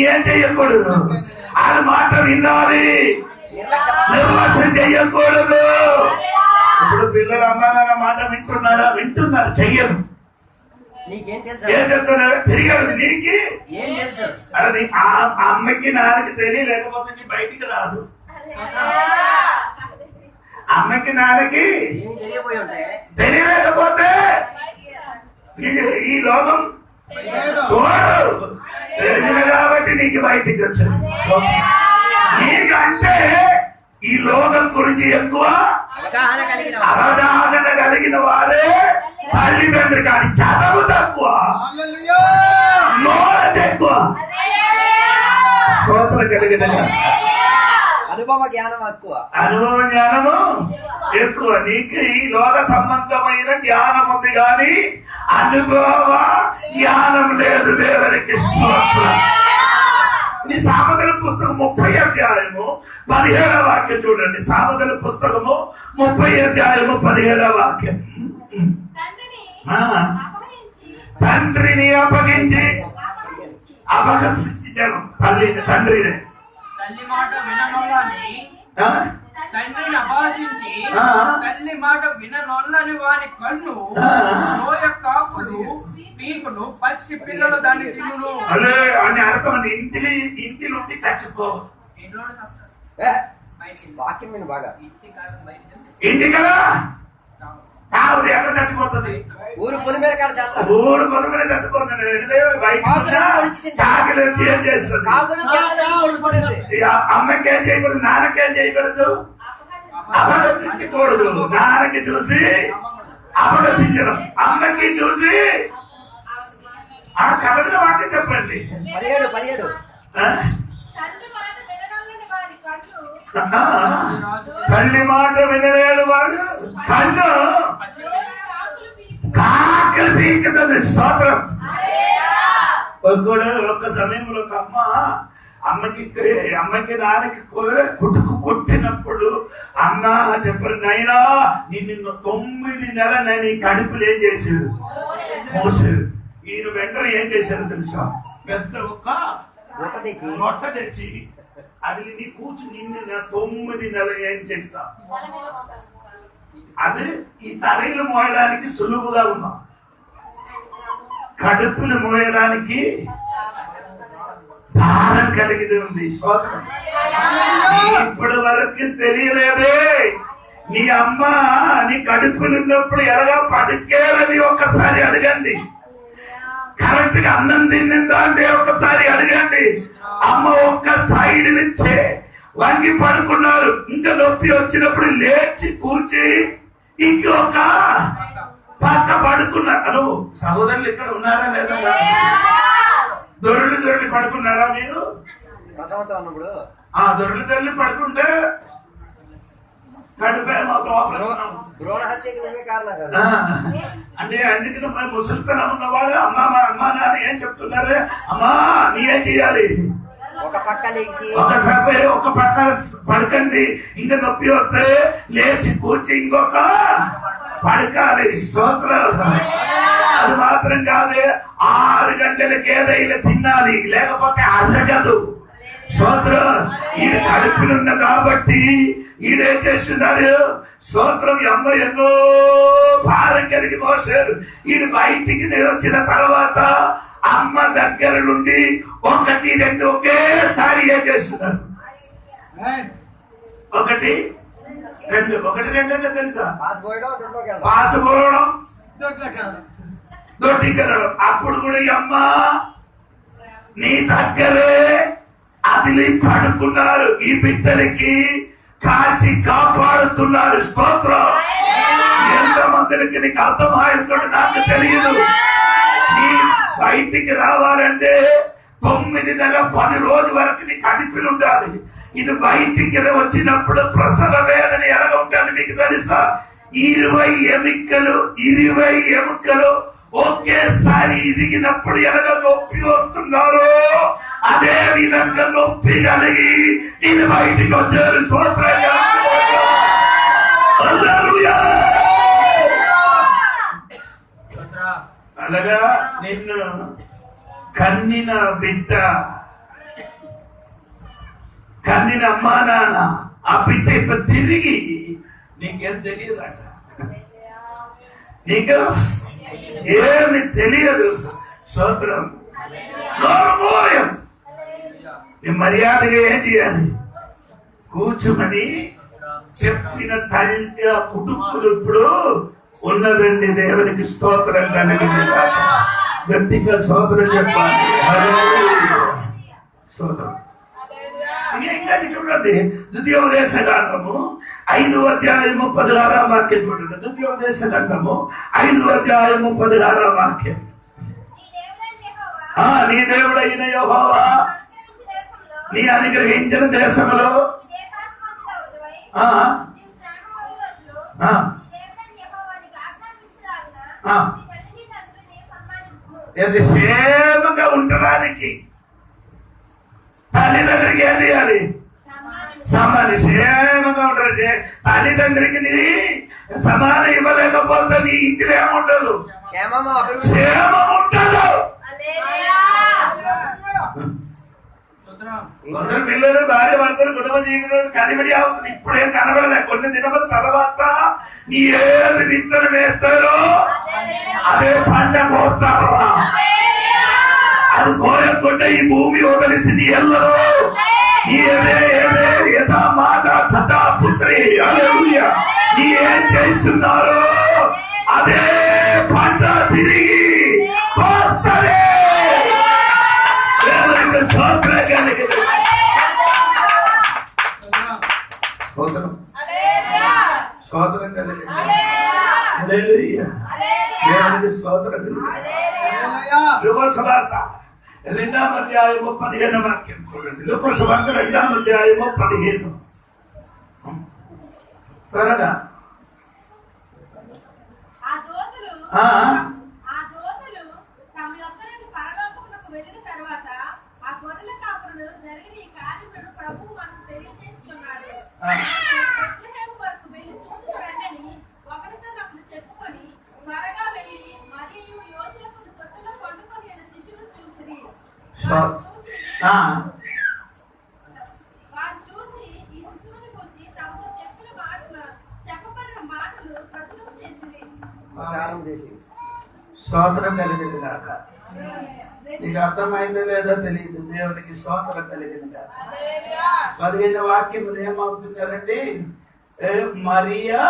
ఏం చెయ్యకూడదు? ఆయన మాట వినాలి, నిర్లక్ష్యం చెయ్యకూడదు. ఇప్పుడు పిల్లలు అమ్మ నాన్న మాట వింటున్నారా? వింటున్నారు, చెయ్యరు. ఏం చెప్తున్నారు? తిరిగదు. నీకు అది అమ్మకి నాన్నకి తెలియలేకపోతే నీ బయటికి రాదు. అమ్మకి నాన్నకి తెలియలేకపోతే ఈ లోకం చూడు. తెలిసిన కాబట్టి నీకు బయటికి వచ్చాడు. నీకంటే ఈ లోకం గురించి ఎక్కువ అవగాహన కలిగిన వారే తల్లిదండ్రులు. కానీ చదువు తక్కువ, నాలెడ్జ్ ఎక్కువ, స్తోత్రం కలిగిన అనుభవ జ్ఞానం ఎక్కువ. అనుభవ జ్ఞానము ఎక్కువ. నీకు ఈ లోక సంబంధమైన జ్ఞానం ఉంది కానీ అనుభవ జ్ఞానం లేదు. దేవునికి స్తోత్రం. నీ సామెతల పుస్తకం 30వ అధ్యాయము 17వ వాక్యం చూడండి. సామెతల పుస్తకము 30వ అధ్యాయము 17వ వాక్యం. తండ్రిని అప్పగించి అపహసించడం తండ్రిని. తల్లి మాట విననొల్లని, తండ్రిని అపహసించి తల్లి మాట విననొల్లని వాని కన్ను నోయ కాకులు పీకును, పక్షి పిల్లలు దాన్ని తినును. అదే అని అర్థం. ఇంటి నుండి చచ్చిపో. వాక్యం విను బాగా. ఇంటి కదా తాగుది ఎక్కడ చచ్చిపోతుంది? ఊరు పొలి మీద కాడ చేస్తారు. ఊరు పొలి మీద చచ్చిపోతుంది. కాకిలు వచ్చి ఏం చేస్తుంది? అమ్మకి ఏం చేయకూడదు, నాన్నకి ఏం చేయకూడదు? అపహసించకూడదు. నాన్నకి చూసి అపహసించడం, అమ్మకి చూసి చదివిన వాక్యం చెప్పండి. 17 తల్లి మాట వినలేడు వాడు కన్ను కాకలు పీకుతుంది. స్తోత్రం. ఒక సమయంలో ఒక అమ్మకి నాన్నకి కొట్టినప్పుడు అమ్మ చెప్పరు, నైనా నిన్ను 9 నెలలు నీ కడుపులు ఏం చేశాడు? మోసాడు. ఈయన వెంటనే ఏం చేశారు తెలుసా? పెద్ద ఒక రొట్ట తెచ్చి అది నీ కూర్చుని నిన్ను 9 నెలలు ఏం చేస్తా? అది ఈ తలలు మోయడానికి సులువుగా ఉన్నా, కడుపులు మోయడానికి భారం కలిగి ఉంది. స్తోత్రం. ఇప్పటి వరకు తెలియలేదే. నీ అమ్మ నీ కడుపులు ఉన్నప్పుడు ఎలాగా పడుకేలని ఒక్కసారి అడగండి. కరెక్ట్ గా అన్నం తిన్నిందా అంటే ఒక్కసారి అడగండి. అమ్మ ఒక్క సైడ్ నుంచే వంగి పడుకున్నారు. ఇంకా నొప్పి వచ్చినప్పుడు లేచి కూర్చి ఇంకొక పక్క పడుకున్నారు. సహోదరులు ఇక్కడ ఉన్నారా లేదా? దొరలు పడుకున్నారా మీరు? ప్రసవంతో ఉన్నప్పుడు దొరలు పడుకుంటే కడుపేమవుతా ఆపరేషన్. భ్రూణ హత్యకి నువ్వే కారణం కదా. అంటే అందుకని మరి ముసలితనం ఉన్నవాడు అమ్మా నాన్న ఏం చెప్తున్నారు? అమ్మా నీ ఏం చేయాలి? ఒక పక్క లేచి ఒకసారి ఒక పక్క పడకండి, ఇంకా నొప్పి వస్తే లేచి కూర్చి ఇంకొక పడకాలి. స్తోత్రం. అది మాత్రం కాదు, 6 గంటలకి ఏదైనా తినాలి, లేకపోతే అరగదు. స్తోత్రం. ఈయన కడుపునున్న కాబట్టి ఈయనేం చేస్తున్నారు? స్తోత్రం. అమ్మ ఎన్నో భారం కలిగి మోసారు. ఈయన బయటికి వచ్చిన తర్వాత అమ్మ దగ్గర నుండి 1, 2 ఒకేసారి ఏం చేస్తున్నారు? 1, 2 అంటే తెలుసా? పాస్ పోవడం, దొడ్డికెళ్ళడం. అప్పుడు కూడా ఈ అమ్మ నీ దగ్గరే అదిలి పడుకున్నారు. ఈ బిడ్డలకి కాచి కాపాడుతున్నారు. స్తోత్రం. ఎంతమందికి నీకు అర్థమవుతుందో నాకు తెలియదు. నీ బయటికి రావాలంటే 9 నెలల 10 రోజుల వరకు నీ కడుపులు ఉండాలి. ఇది బయటికి వచ్చినప్పుడు ప్రసవ వేదన ఎలా ఉంటుంది మీకు తెలుసా? 20 ఎముకలు ఒకేసారి ఇదిగినప్పుడు ఎలాగ నొప్పి వస్తున్నారో అదే విధంగా నొప్పి కలిగి ఇది బయటికి వచ్చారు. అలాగా నిన్ను కన్నిన బిడ్డ, కన్నిన అమ్మా నాన్న, ఆ బిడ్డ ఇప్పుడు తిరిగి నీకేం తెలియదట, నీకు ఏమి తెలియదు. స్తోత్రం. నోరుమూయం. మర్యాదగా ఏం చేయాలి? కూర్చుమని చెప్పిన తల్లి కుటుంబులు ఇప్పుడు ఉన్నదండి. దేవునికి స్తోత్రం కలిగింది. గట్టిగా స్తోత్రం చెప్పాలి. స్తోత్రం. ఇంకా చూడండి, ద్వితీయోపదేశ కాండము 5వ అధ్యాయము 16వ వాక్యం చూడండి. ద్వితీయోపదేశ కాండము 5వ అధ్యాయము 16వ వాక్యం. నీ దేవుడైన యెహోవా నీ అనుగ్రహించిన దేశంలో క్షేమంగా ఉండడానికి తల్లిదండ్రికి ఏం చేయాలి? సమానం. క్షేమంగా ఉంటారు. తల్లిదండ్రికి నీ సమానం ఇవ్వలేకపోతే నీ ఇంటిలో ఏముండదు, క్షేమం ఉండదు. కొందరు పిల్లలు భార్య భర్తలు కుటుంబ జీవితం కలిబడి అవుతుంది. ఇప్పుడేం కనబడలే. కొన్ని దినముల తర్వాత నీ ఏది విత్తనం వేస్తారో అదే పంట పోస్తారు. అది కోయకుండా ఈ భూమి వదిలిసి నీ ఎల్లరూ యథా మాత తథా పుత్రి నీ ఏం చేస్తున్నారు అదే పంట తిరిగి పోస్తారే. స్తోత్రం కలిగింది. స్తోత్రం కలిగింది. దేవునికి స్తోత్రం కలిగింది. లుకాసువార్త 2వ అధ్యాయము 15వ వాక్యం చూడండి. లుకాసువార్త 2వ అధ్యాయము 15. త్వరగా. స్తోత్రం కలిగింది కాక. నీకు అర్థమైందో లేదో తెలియదు. దేవునికి స్తోత్రం కలిగింది కాక. 15వ వాక్యములు ఏమవుతున్నారండి? మరియా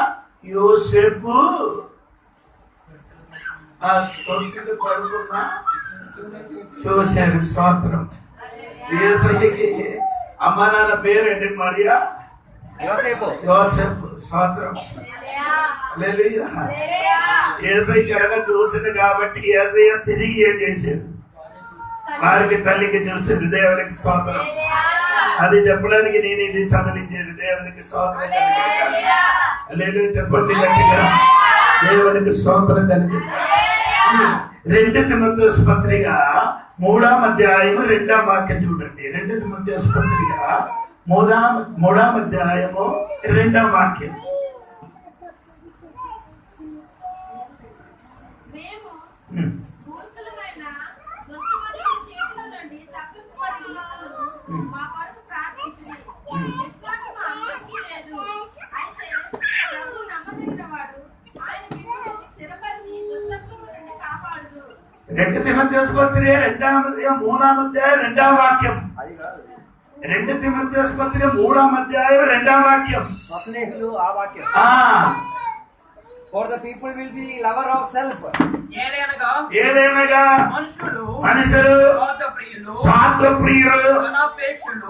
యోసేపు ఆ తొట్టిలో పడుకున్నా చూశారు. స్తోత్రం. యేసుకి అమ్మ నాన్న పేరండి మరియా యోసేపు యోసేపు స్తోత్రం. హల్లెలూయా. యేసయ్య కనుక చూసింది కాబట్టి యేసయ్య తిరిగి ఏం చేశాడు? వారికి తల్లికి చూసింది. దేవునికి స్తోత్రం. అది చెప్పడానికి నేను ఇది చదివించేది. దేవునికి స్తోత్రం. హల్లెలూయా చెప్పండి గట్టిగా. దేవునికి స్తోత్రం కలిగి. 2 తిమోథెయుసు పత్రిక 3వ అధ్యాయము 2వ వాక్యం చూడండి. 2 తిమోథెయుసు పత్రిక 3వ అధ్యాయము 2వ వాక్యం. మేము మూర్ఖులమైన దుష్ట మనుషుల చేతుల నుండి తప్పింపబడినట్లు మా కొరకు ప్రార్థించుడి. విశ్వాసం అందరికీ లేదు. అయితే ప్రభువు నమ్మదగినవాడు. ఆయన మిమ్మల్ని స్థిరపరిచి దుష్టత్వము నుండి కాపాడును. 2 తిమోథెయుసు పత్రిక 2వ అధ్యాయం 3వ అధ్యాయం 2వ వాక్యం. అది కాదు. 2 తిమోథెయుసు పత్రిక 3వ అధ్యాయం 2వ వాక్యం. స్వస్నేహితులు ఆ వాక్యం. ఆ for the people will be lover of self. ఏలైనగా మనుషులు స్వార్థప్రియులు,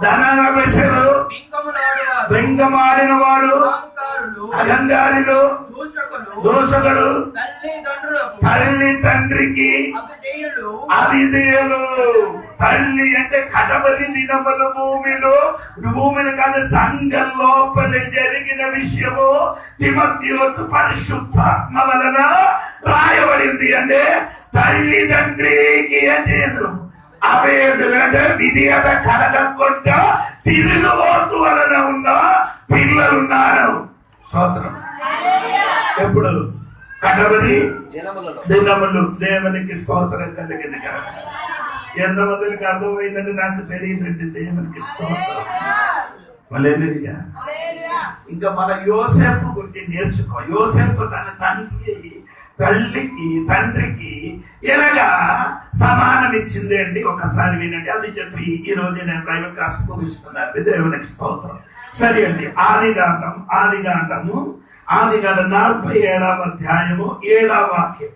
ధనాపేక్షలు, బెంగమారిన వాడు, అహంకారులు, దోషకులు, తల్లి తండ్రికి అవిధేయులు. తల్లి అంటే కడవరి దినములు భూమిని కాదు సంఘం లోపల జరిగిన విషయము తిమోథెయుసు పరిశుద్ధాత్మ వలన రాయబడింది. అంటే తల్లి తండ్రికి ఏం చేయదు? అవేదంటే విధేయత కలగకుండా తిరుగుబోతు వలన ఉన్న పిల్లలున్నారు. స్తోత్రం. ఎప్పుడు? కడవరి దినములు. దేవునికి స్తోత్రం కలిగింది కదా. ఎంతమందికి అర్థమైందంటే నాకు తెలియదండి. దేవునికి స్తోత్రం. హల్లెలూయా. ఇంకా మన యోసేపు గురించి నేర్చుకో. యోసేపు తన తల్లికి తండ్రికి ఎలాగా సమానం ఇచ్చింది అండి. ఒకసారి వినండి. అది చెప్పి ఈ రోజు నేను ప్రైవేట్ క్లాస్ ముగిస్తున్నాను. దేవునికి స్తోత్రం. సరే అండి. ఆదికాండము 47వ అధ్యాయము 7వ వాక్యం.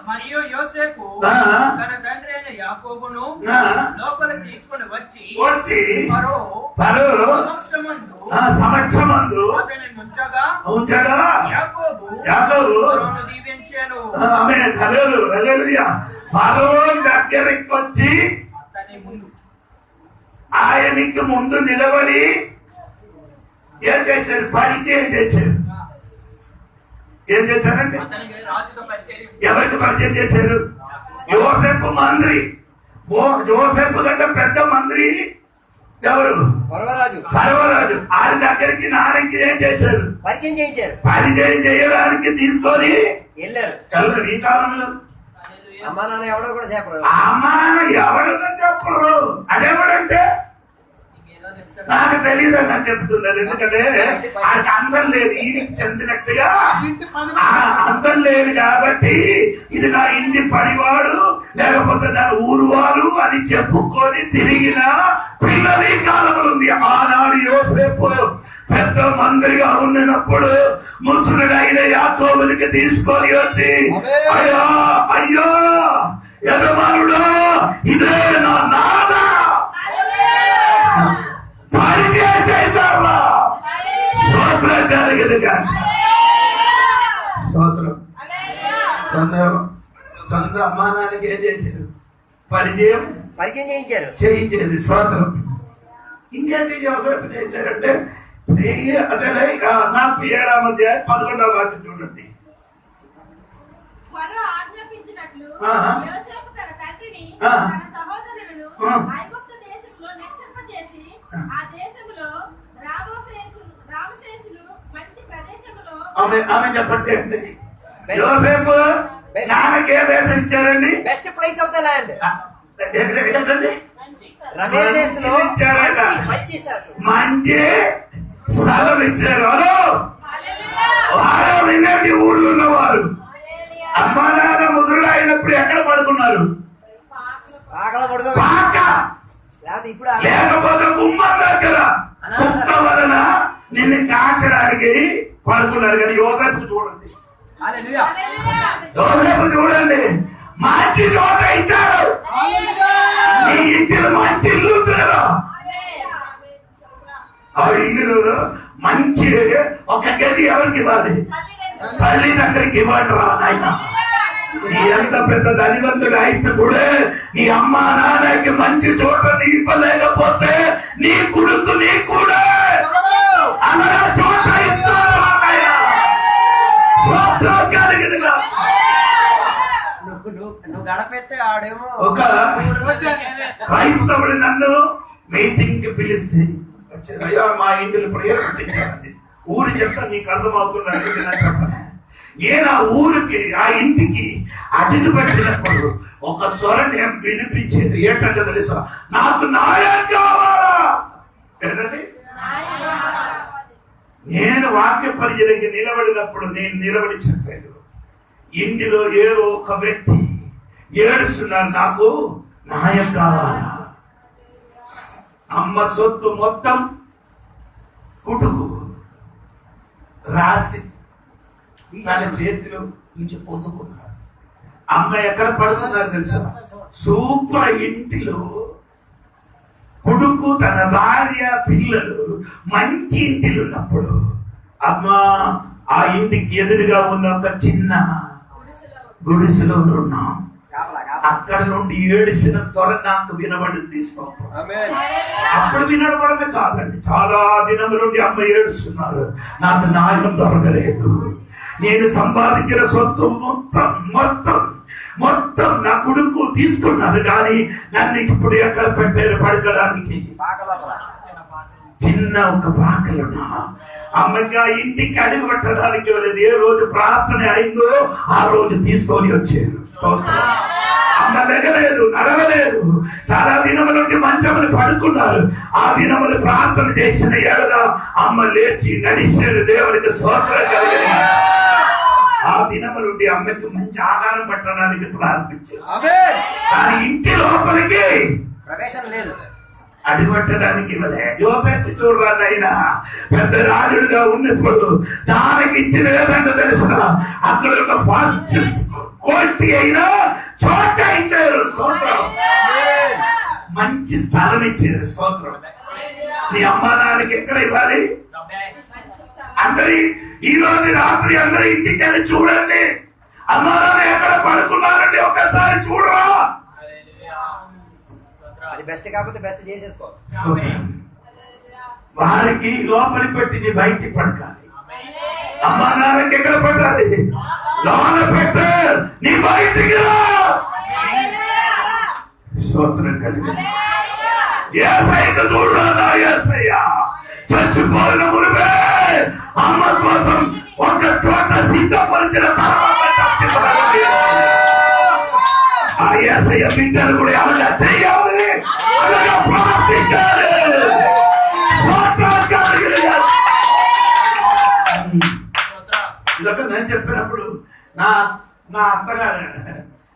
మరియు యోసేపు తన తండ్రి అయిన యాకోబును లోపలికి తీసుకుని వచ్చి ఫరో సమక్షమందు అతనిని ఉంచగా యాకోబు ఫరోను దీవించెను. ఆమేన్. హల్లెలూయా. ఫరో దగ్గరికి వచ్చి ఆయనకి ముందు నిలబడి ఏం చేశారు? పరిచయం చేశారు. ఏం చేశారంటే ఎవరికి పరిచయం చేశారు? యోసేపు మంత్రి. యోసేపు కంటే పెద్ద మంత్రి ఎవరు? పర్వరాజు. ఆయన దగ్గరికి నాన్నకి ఏం చేశారు? పరిచయం చేయించారు. పరిచయం చేయడానికి తీసుకొని వెళ్ళారు. ఈ కాలంలో అమ్మా నాన్న ఎవడో కూడా చెప్పరు. అమ్మా నాన్న ఎవడన్నా చెప్పరు. అదేమంటే నాకు తెలియదు అని చెప్తున్నారు. ఎందుకంటే ఆయనకు అందం లేదు. ఈయనకి చెందినట్టుగా అందం లేదు కాబట్టి ఇది నా ఇంటి పడివాడు లేకపోతే నా ఊరు వారు అని చెప్పుకొని తిరిగిన పిల్లలు ఈ కాలంలో ఉంది. ఆనాడు యోసేపు పెద్ద మంత్రిగా ఉన్నప్పుడు ముసలుడైన యాకోబునికి తీసుకొని వచ్చి అయ్యా అయ్యో యజమానుడా ఇదే నా నాన్న పరిచయం చేశారా? స్తోత్రం కలిగింది కానీ స్తోత్రం. సొంత అమ్మానానికి ఏం చేశారు? పరిచయం చేయించేది. స్తోత్రం. ఇంకేంటి యోసేపు చేశారంటే అదే 47వ అధ్యాయం 11వ వాక్యం చూడండి. ఫరో ఆజ్ఞాపించినట్లు యోసేపు తన తండ్రిని తన సహోదరులను ఐగుప్తు దేశంలో నివసింపజేసి ఆ దేశంలో రామశేషులు మంచి ప్రదేశంలో ఆమె చెప్పండి అండి. యోసేపు నాన్నకి ఏ దేశం ఇచ్చారండి? Best place of the land. ఏంటండి? మంచి స్థలం ఇచ్చారు. వారు వినండి. ఊళ్ళో ఉన్నవారు అమ్మా నాన్న ముదురుడు అయినప్పుడు ఎక్కడ పడుకున్నారు? లేకపోతే గుమ్మం దగ్గర కుక్క వలన నిన్ను కాల్చడానికి పడుకున్నారు. కానీ యోసేపు చూడండి. యోసేపు చూడండి. మంచి చోట ఇచ్చారు. నీ ఇంటిలో మంచి ఇల్లు ఉంటుందా? ఆ ఇల్లు మంచి ఒక గది ఎవరికి ఇవ్వాలి? తల్లిదండ్రులకి ఇవ్వండి రా నాయన. నీ ఎంత పెద్ద ధనివంతుడు అయితే కూడా నీ అమ్మ నాన్నకి మంచి చోట ఇవ్వలేకపోతే నీ కొడుకు నీ కూడా అలా చోట ఇస్తారు. నువ్వు గడపెత్తే ఆడేమో. ఒక క్రైస్తవుడు నన్ను మీటింగ్ కి పిలిస్తే అయ్యా మా ఇంటిలో ప్రేయర్ పెట్టించాలండి. ఊరు చెప్తా నీకు అర్థమవుతున్నట్టు నేను చెప్పను. నేను ఆ ఊరికి ఆ ఇంటికి అతిథి పెట్టినప్పుడు ఒక స్వరం నేను వినిపించేది ఏంటంటే తెలుసా? నాకు న్యాయం కావాలా. ఏంటండి? నేను వాక్య పరిచర్యకి నిలబడినప్పుడు నేను నిలబడి చెప్పాను, ఇంటిలో ఏదో ఒక వ్యక్తి ఏడుస్తున్నారు, నాకు న్యాయం కావాలా. అమ్మ సొత్తు మొత్తం కుటుకు రాసి తన చేతిలో నుంచి పొందుకున్నారు. అమ్మ ఎక్కడ పడుతున్నారు తెలుసా? సూపర్ ఇంటిలో కొడుకు తన భార్య పిల్లలు మంచి ఇంటిలో ఉన్నప్పుడు అమ్మ ఆ ఇంటికి ఎదురుగా ఉన్న ఒక చిన్న గుడిసెలో ఉన్నాం. అక్కడ నుండి ఏడిసిన స్వరం నాకు వినబడింది. తీసుకో. అప్పుడు వినబడమే కాదండి, చాలా దినముల నుండి అమ్మ ఏడుస్తున్నారు, నాకు న్యాయం దొరకలేదు. నేను సంపాదించిన సొత్తు మొత్తం మొత్తం మొత్తం నా కొడుకు తీసుకున్నారు, కానీ నన్ను ఇప్పుడు ఎక్కడ పెట్టారు పడకడానికి? చిన్న ఒక పాకలున్నా అమ్మకి ఆ ఇంటికి అడుగు పెట్టడానికి వెళ్ళేది. ఏ రోజు ప్రార్థన అయిందో ఆ రోజు తీసుకొని వచ్చారు. అమ్మ లెగలేదు, నడవలేదు, చాలా దినముల నుండి మంచములు పడుకున్నారు. ఆ దినములు ప్రార్థన చేసిన ఏడద అమ్మ లేచి నడిచారు. దేవునికి స్తోత్రం కలిగింది. ఆ దినము నుండి అమ్మకి మంచి ఆహారం పట్టడానికి ప్రారంభించారు, కానీ ఇంటి లోపలికి ప్రవేశం లేదు, అడిగొట్టడానికి ఇవ్వలే. యోసేపు చూడరాదైనా పెద్ద రాజుడుగా ఉన్నప్పుడు దానికి ఇచ్చిన ఏదంటే తెలుసిన అక్కడ ఒక ఫాస్ట్ క్వాలిటీ అయినా చోట ఇచ్చారు. స్తోత్రం. మంచి స్థానం ఇచ్చారు. స్తోత్రం. నీ అమ్మా నాన్నకి ఎక్కడ ఇవ్వాలి? అందరి ఈ రోజు రాత్రి అందరి ఇంటికి వెళ్ళి చూడండి, అమ్మా నాన్న ఎక్కడ పడుకున్నారండి ఒకసారి చూడరా. అది బెస్ట్ కాకపోతే బెస్ట్ చేసేసుకో. వారికి లోపలి పెట్టి నీ బయటికి పడకాలి. అమ్మా నాన్నకి ఎక్కడ పట్టాలి? లోన పెట్ట నీ బయటికి రా. స్తోత్రం కలిగి యేసయ్యకు చూడరా. యేసయ్య చచ్చిపోయిన మునిపే అమ్మ కోసం ఒక చోట సిద్ధపరిచిన తర్వాత ఆ యేసయ్య బిడ్డలు కూడా అలాగా చేయాలి, అలాగా ప్రవర్తించాలి. ఇదొక నేను చెప్పినప్పుడు నా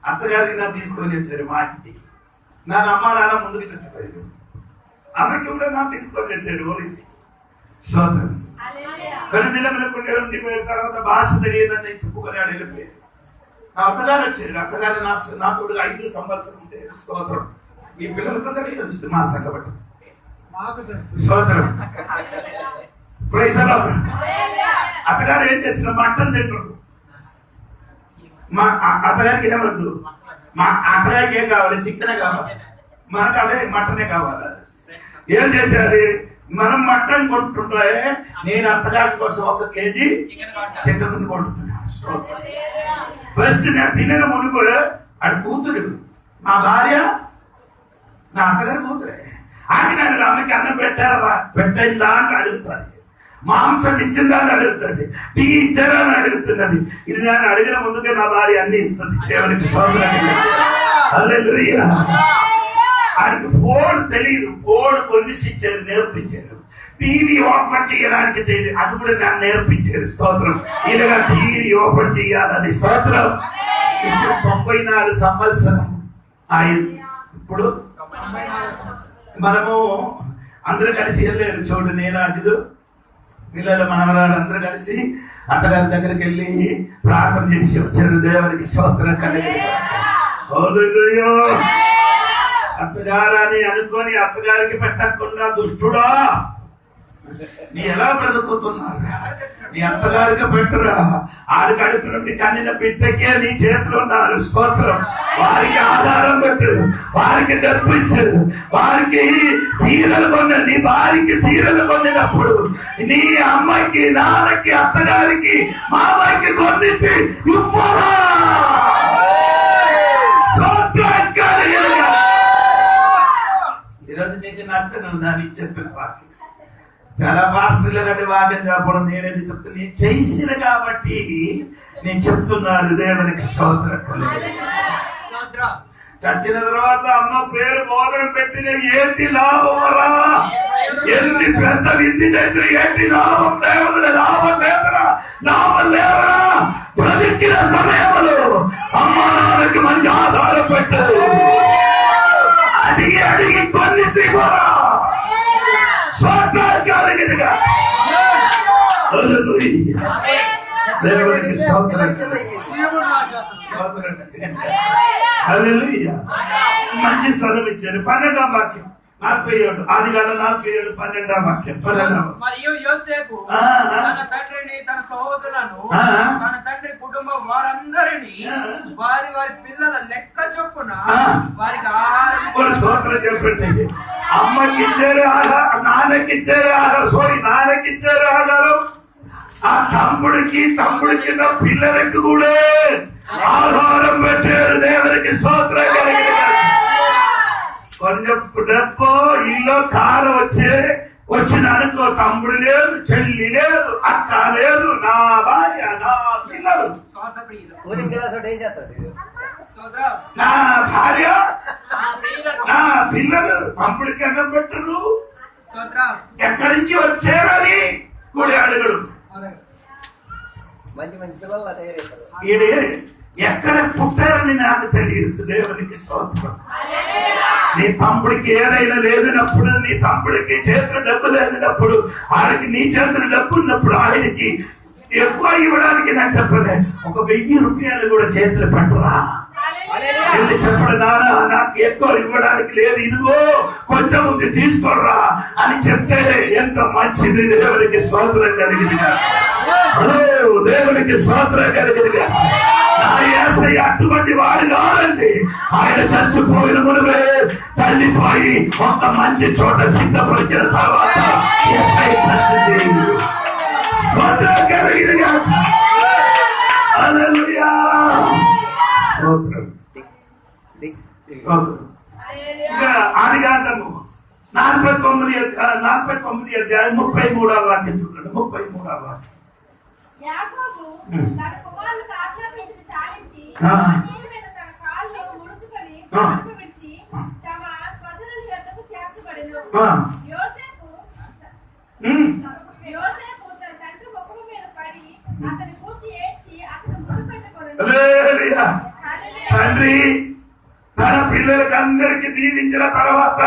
అత్తగారికి నన్ను తీసుకొని వచ్చారు మా ఇంటికి. నా అమ్మ నాన్న ముందుకు చెప్పారు, అమ్మకి కూడా నాకు తీసుకొని వచ్చారు పోలీసు. స్తోత్రం. కొన్ని దినములకు ఉండిపోయిన తర్వాత భాష తెలియదని చెప్పుకొని ఆడు వెళ్ళిపోయారు. నా అత్తగారు వచ్చారు. అత్తగారు నాకు 5 సంవత్సరం ఉంటే. స్తోత్రం. ఈ పిల్లలకు తెలియదు మా సంగబట్టి. స్తోత్రం. Praise the Lord. అత్తగారు ఏం చేసిన మటన్ తింటారు. మా అత్తగారికి ఏమద్దు, మా అత్తగారికి ఏం కావాలి? చికెనే కావాలి. మనకు అదే మటనే కావాలి. ఏం చేశారు? మనం మటన్ కొంటుంటే నేను అత్తగారి కోసం 1 కేజీ చికెన్ కొంటున్నాను. ఫస్ట్ నేను తినక మునుపు ఆడు కూతురు, మా భార్య నా అత్తగారి కూతురే. ఆమె నన్ను అమ్మకి అన్నం పెట్టారా, పెట్టిందా అని అడుగుతుంది. మాంసం ఇచ్చిందా అని అడుగుతుంది. టీ ఇచ్చారా అని అడుగుతున్నది. ఇది నేను అడిగిన ముందుకే నా భార్య అన్ని ఇస్తుంది. దేవునికి స్తోత్రం. హల్లెలూయా. ఆయనకు ఫోన్ తెలియదు. ఫోన్ కొనిసిచ్చారు, నేర్పించారు. టీవీ ఓపెన్ చేయడానికి తెలియదు, అది కూడా నన్ను నేర్పించారు. స్తోత్రం. ఇలాగా టీవీ ఓపెన్ చేయాలని. స్తోత్రం. ఇప్పుడు 94 సంవత్సరం అయింది. ఇప్పుడు మనము అందరూ కలిసి వెళ్ళారు. చూడు, నేను అజుడు పిల్లలు మనవరాలు అందరూ కలిసి అత్తగారి దగ్గరికి వెళ్ళి ప్రార్థన చేసి వచ్చారు. దేవునికి స్తోత్రం కలిగి. అత్తగారని అనుకొని అత్తగారికి పెట్టకుండా దుష్టుడా నీ ఎలా బ్రతుకుతున్నారు? నీ అత్తగారికి పెట్టురా, ఆడి కడుపు నుండి కన్నిన బిడ్డకే నీ చేతిలో ఉన్నారు. స్తోత్రం. వారికి ఆధారం పెట్టు, వారికి గర్పించు, వారికి చీరలు కొన్న నీ భార్యకి చీరలు కొనినప్పుడు నీ అమ్మాయికి, నాన్నకి, అత్తగారికి, మామయ్యకి కొనిచ్చి ఇవ్వరా. ఈరోజు నీకు నచ్చను నేను చెప్పిన వాక్యం. చాలా పాస్టర్లు కంటే వాక్యం చెప్పడం నేనేది చెప్తా, నేను చేసిన కాబట్టి నేను చెప్తున్నాను. దేవునికి స్తోత్రం. చచ్చిన తర్వాత అమ్మ పేరు బోధన పెట్టిన ఏంటి లాభమరా? ఎన్ని పెద్ద విద్య చేసిన ఏంటి లాభం? దేవుని లాభం లేదరా, లాభం లేవరా. బ్రతికిన సమయంలో అమ్మా నాన్నకి మంచి ఆధారం పెట్టు, అడిగి అడిగి కొన్ని చేయరా. స్వార్థాలుగా దేవునికి స్తోత్రం. మంచి స్వరం ఇచ్చారు. 12వ వాక్యం 47, ఆదికాండం 47, 12వ వాక్యం. మరియు యోసేపు తన తండ్రిని, తన సహోదరులను, తన తండ్రి కుటుంబం వారందరినీ వారి వారి పిల్లల లెక్క చొప్పున వారికి ఆహారం స్తోత్రం చెప్పండి. అమ్మకి ఇచ్చారు ఆహారం, నాన్నకి ఇచ్చారు ఆహారం, నాన్నకి ఇచ్చారు ఆహారం. ఆ తమ్ముడికి కింద పిల్లలకి కూడా ఆహారం పెట్టారు. దేవునికి స్తోత్రం కలిగిన కొంచెం డబ్బు ఇల్లు కారు వచ్చిన అనుకో, తమ్ముడు లేదు, చెల్లి లేదు, అక్క లేదు, నా భార్య, నా పిల్లలు, నా భార్య, నా పిల్లలు తమ్ముడికి అన్నం పెట్టరు. ఎక్కడి నుంచి వచ్చారని కూడా అడుగుడు. ఈడే ఎక్కడ పుట్టారని నాకు తెలియదు. దేవునికి స్తోత్రం. నీ తమ్ముడికి ఏదైనా లేదన్నప్పుడు, నీ తమ్ముడికి చేతులు డబ్బు లేదన్నప్పుడు, ఆయనకి నీ చేతులు డబ్బు ఉన్నప్పుడు ఆయనకి ఎక్కువ ఇవ్వడానికి నాకు చెప్పలే. 1000 రూపాయలు కూడా చేతులు పట్టరా. వెళ్ళి చెప్పడు, నాన్న నాకు ఎక్కువ ఇవ్వడానికి లేదు, ఇదిగో కొంచెం ఉంది తీసుకోర్రా అని చెప్తే ఎంత మంచిది. దేవునికి స్తోత్రం కలిగినగా, దేవునికి స్తోత్రం కలిగినగా. నా యేసయ్య అటువంటి వాడు కాదండి. ఆయన చచ్చిపోయిన మునుపే తల్లిపోయి ఒక మంచి చోట సిద్ధపరిచిన తర్వాత యేసయ్య చచ్చింది. స్తోత్రం కలిగినగా. హల్లెలూయా. ఆదికాండము 49 అధ్యాయం 33వ వాక్యం చూడండి. 33వ వాక్యం. యాకోబు తన కుమారులకు ఆజ్ఞాపించి చాలించి నీటి మీద తన కాళ్ళు ముడుచుకొని కడుపు విడిచి తమ స్వజనుల యొద్దకు చేర్చబడెను. యోసేపు తన తండ్రి ముఖము మీద పడి అతని కూర్చి ఏడ్చి అతను ముడి పెట్టుకొనెను. తండ్రి తన పిల్లలకి అందరికి దీవించిన తర్వాత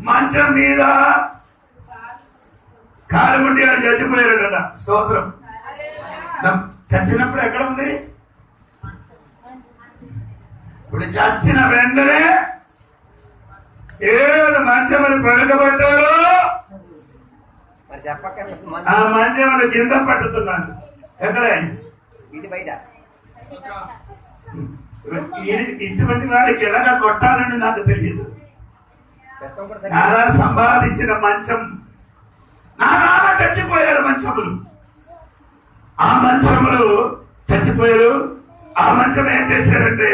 మంచం మీద కాలుగుండి అని చచ్చిపోయాడట. స్తోత్రం. చచ్చినప్పుడు ఎక్కడ ఉంది? ఇప్పుడు చచ్చిన వెంటనే ఏడు మంచమని పడకబడ్డారు. ఆ మంచములు కింద పట్టుతున్నారు. ఎక్కడ? ఇంటి బయట. ఇటువంటి వాడికి ఎలాగా కొట్టాలని నాకు తెలియదు. నానా సంపాదించిన మంచం, నా నాన్న చచ్చిపోయారు మంచములు. ఆ మంచములు చచ్చిపోయారు. ఆ మంచం ఏం చేశారంటే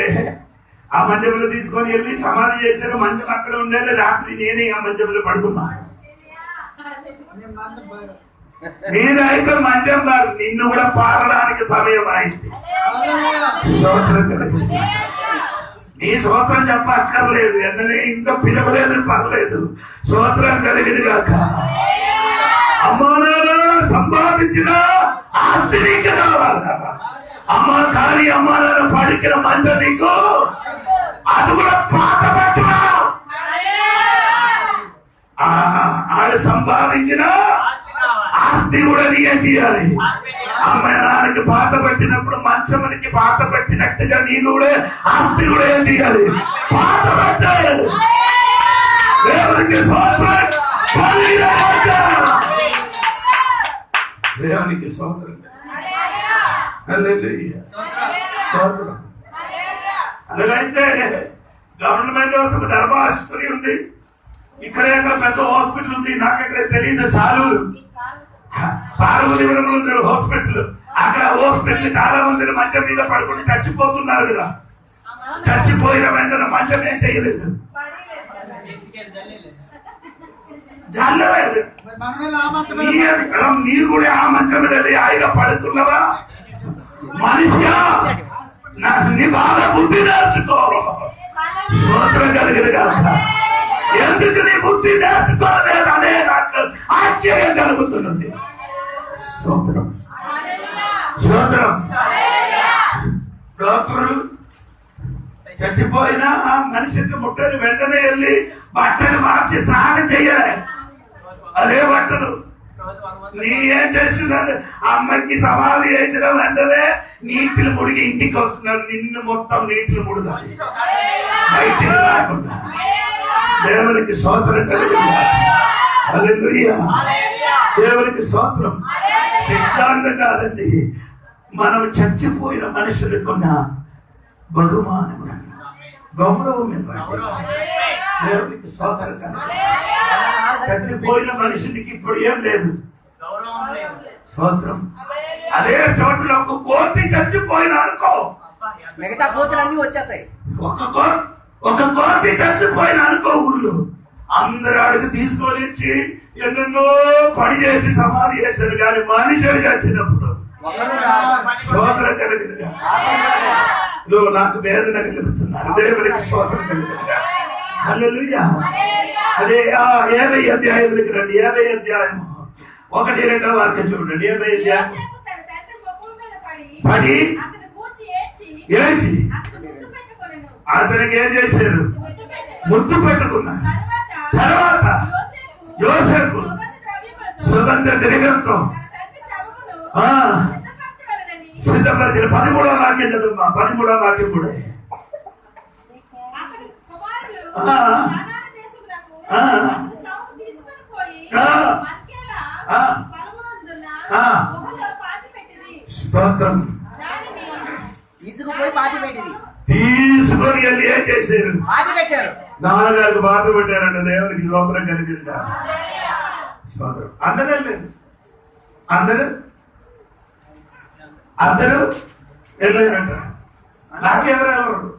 ఆ మంచములు తీసుకొని వెళ్ళి సమాధి చేశారు. మంచం అక్కడ ఉండేది. రాత్రి నేనే ఆ మంచములు పడుకున్నాను. నేనైతే మంచం కాదు, నిన్ను కూడా పారడానికి సమయం అయింది. స్తోత్రం కలిగింది. నీ స్తోత్రం చెప్ప అక్కర్లేదు, ఎందుకంటే ఇంకా పిలవలేదు, పర్లేదు. స్తోత్రం కలిగింది కాక. అమ్మానారా సంపాదించిన ఆస్తి నీకు కావాలా? కానీ అమ్మా నాన్న పడికిన మంచం నీకు అది కూడా పాత పట్టునా. ఆడు సంపాదించిన ఆస్తి కూడా నీయే చేయాలి. అమ్మ నాన్నకి పాత పెట్టినప్పుడు మంచమునికి పాత పెట్టినట్టుగా నేను కూడా ఆస్తి కూడా ఏం చేయాలి? పాత పెట్టాలి. దేవునికి స్తోత్రం. దేవునికి స్తోత్రం. హల్లెలూయా. స్తోత్రం. అలాగైతే గవర్నమెంట్ హాస్పిటల్ ధర్మాస్త్రి ఉంది, ఇక్కడే పెద్ద హాస్పిటల్ ఉంది, నాకు ఎక్కడ తెలియదు. సాలూరు పార్వతీపురం ఉంది హాస్పిటల్. అక్కడ హాస్పిటల్ చాలా మంది మంచం మీద పడుకుంటే చచ్చిపోతున్నారు కదా. చచ్చిపోయిన వెంటనే మంచం ఏం చేయలేదు, జల్లలేదు. నీరు కూడా ఆ మంచం మీద హాయిగా పడుకున్నావా? మనిషి నీ బాగా బుద్ధి నేర్చుకో. స్తోత్రం కలిగిన కదా. ఎందుకు నీ బుద్ధి నేర్చుకోలేదనే నాకు ఆశ్చర్యం కలుగుతున్నది. స్తోత్రం స్తోత్రం. డాక్టర్లు చచ్చిపోయినా మనిషికి ముట్టని వెంటనే వెళ్ళి బట్టలు మార్చి స్నానం చెయ్యాలి. అదే బట్టలు నీ ఏం చేస్తున్నారు? అమ్మకి సమాధి చేసిన వెంటనే నీటిని ముడిగి ఇంటికి వస్తున్నారు. నిన్ను మొత్తం నీటిని ముడగాలి, బయటికి రాకుండా. దేవునికి స్తోత్రం కలిగిందా? హల్లెలూయా. దేవునికి స్తోత్రం. సిద్ధాంతం కాదండి, మనం చచ్చిపోయిన మనుషులకున్న బహుమానం, గౌరవం ఇవ్వండి. దేవునికి స్తోత్రం కలిగిందా? చచ్చిపోయిన మనిషికి ఇప్పుడు ఏం లేదు, స్తోత్రం. అదే చోటులో ఒక కోతి చచ్చిపోయిన అనుకో, మిగతా కోతులన్నీ వచ్చేస్తాయి. ఒక కోతి చచ్చిపోయిన అనుకో, ఊళ్ళో అందరు అడిగి తీసుకొని వచ్చి ఎన్నెన్నో పని చేసి సమాధి చేశారు. కానీ మనిషి చచ్చినప్పుడు స్తోత్రం కలిగినగా నువ్వు నాకు వేదన కలుగుతున్నారు. దేవునికి స్తోత్రం కలిగినగా. హల్లెలూయా. అదే 50 అధ్యాయంలోకి రండి. 50 అధ్యాయం 1-2 వాక్యం చూడండి. 50 అధ్యాయం పడి ఏసి అతనికి ఏం చేశారు? ముద్దు పెట్టుకున్నారు. తర్వాత యోసేపు సుగంధ ద్రవ్యంతో సిద్ధపరిచిన 13వ వాక్యం చదువు. 13వ వాక్యం కూడా స్తోత్రం. తీసుకుపోయి పాతి పెట్టింది. తీసుకొని వెళ్ళి ఏం చేశారు? పాతి పెట్టారు. నాన్నగారికి బాధ పెట్టారంట. దేవునికి స్తోత్రం కలిగిందా? స్తోత్రం. అందరూ లేదు, అందరూ వెళ్ళారంట. నాకెవరెవరు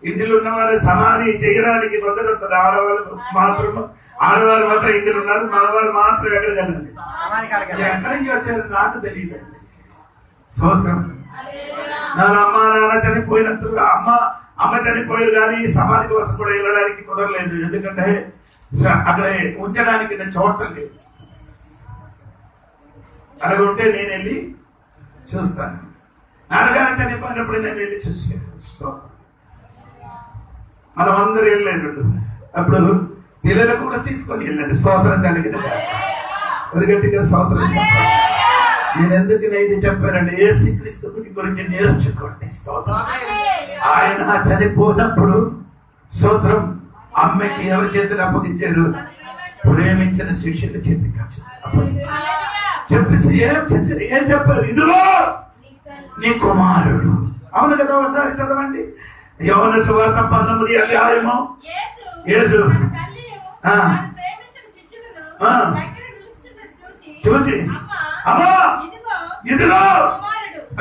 ఇంటిలో ఉన్నవారు సమాధి చేయడానికి కొందరు ఆడవాళ్ళు మాత్రం, ఆడవాళ్ళు మాత్రం ఇంటిలో ఉన్నారు, మగవాళ్ళు మాత్రం ఎక్కడికి వెళ్ళాలి. ఎక్కడికి వచ్చారు నాకు తెలియదండి. స్తోత్రం. నా అమ్మ నాన్న చనిపోయినందుకు అమ్మ చనిపోయారు, కానీ సమాధి కోసం కూడా వెళ్ళడానికి కుదరలేదు. ఎందుకంటే అక్కడ ఉంచడానికి చోట లేదు. అలాగుంటే నేను వెళ్ళి చూస్తాను. నాన్నగారు చనిపోయినప్పుడు నేను వెళ్ళి చూసాను. మనం అందరూ వెళ్ళలేదు. అప్పుడు పిల్లలు కూడా తీసుకొని వెళ్ళండి. స్తోత్రం కలిగిన గట్టిగా స్తోత్రం. నేను ఎందుకు ఇది చెప్పానండి? యేసుక్రీస్తు గురించి నేర్చుకోండి. స్తోత్రం. ఆయన చనిపోయినప్పుడు స్తోత్రం అమ్మకి ఎవరి చేతులు అప్పగించారు? ప్రేమించిన శిష్యుల చేతికి అప్పగించారు. చెప్పేసి ఏం చెప్పారు? ఇదిగో నీ కుమారుడు. అవును కదా? ఒకసారి చదవండి. యోహాను సువార్త 19వ అధ్యాయము. యేసు చూచి అమ్మా ఇదిగో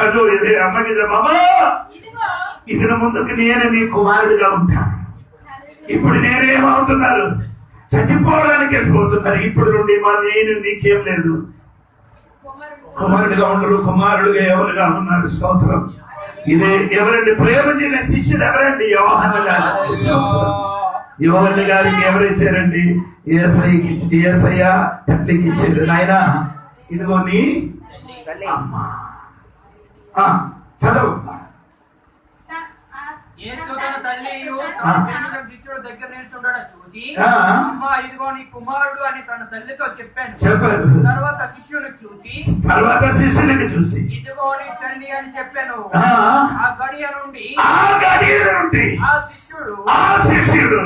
అదో ఇదే అమ్మకి అమ్మా ఇదిన ముందుకు నేను నీ కుమారుడిగా ఉంటాను. ఇప్పుడు నేనేమవుతున్నారు? చచ్చిపోవడానికి వెళ్ళిపోతున్నారు. ఇప్పుడు నుండి నేను నీకేం లేదు, కుమారుడిగా ఉండరు, కుమారుడుగా ఎవరుగా ఉన్నారు. స్తోత్రం. ఇదే ఎవరండి? ప్రేమించిన శిష్యుడు ఎవరండి? యోహాను గారు. యోహాను గారికి ఎవరు ఇచ్చారండి? యేసయ్య తల్లికి ఇచ్చారు. నాయన ఇదిగో నీ అమ్మా. చదువు. శిష్యుడు దగ్గర నిల్చుండడం చూసి అమ్మా ఇదిగో నీ కుమారుడు అని తన తల్లితో చెప్పాను. తర్వాత శిష్యునికి చూసి ఇదిగో నీ తల్లి అని చెప్పాను. ఆ గడియ నుండి ఆ శిష్యుడు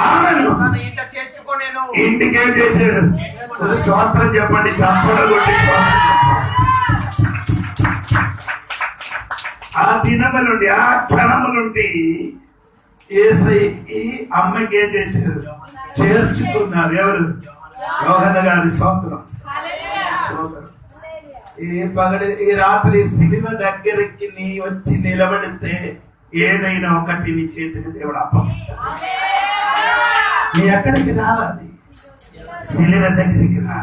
ఆమెను తన ఇంట చేర్చుకోనేను. ఇంటికి ఏం చేశాడు? ఒక స్వాతంత్రం చెప్పండి, చప్పట్లు కొట్టి స్వాతంత్రం చెప్పండి. ఆ దినము నుండి, ఆ క్షణము నుండి యేసయ్యకి అమ్మకి ఏం చేశారు? చేర్చుకున్నారు. ఎవరు? యోహన్న గారి స్తోత్రం. ఈ రాత్రి సిలువ దగ్గరికి నీ వచ్చి నిలబడితే ఏదైనా ఒకటి నీ చేతికి దేవుడు అప్పగిస్తాడు. నీ ఎక్కడికి రావాలి? సిలువ దగ్గరికి రా.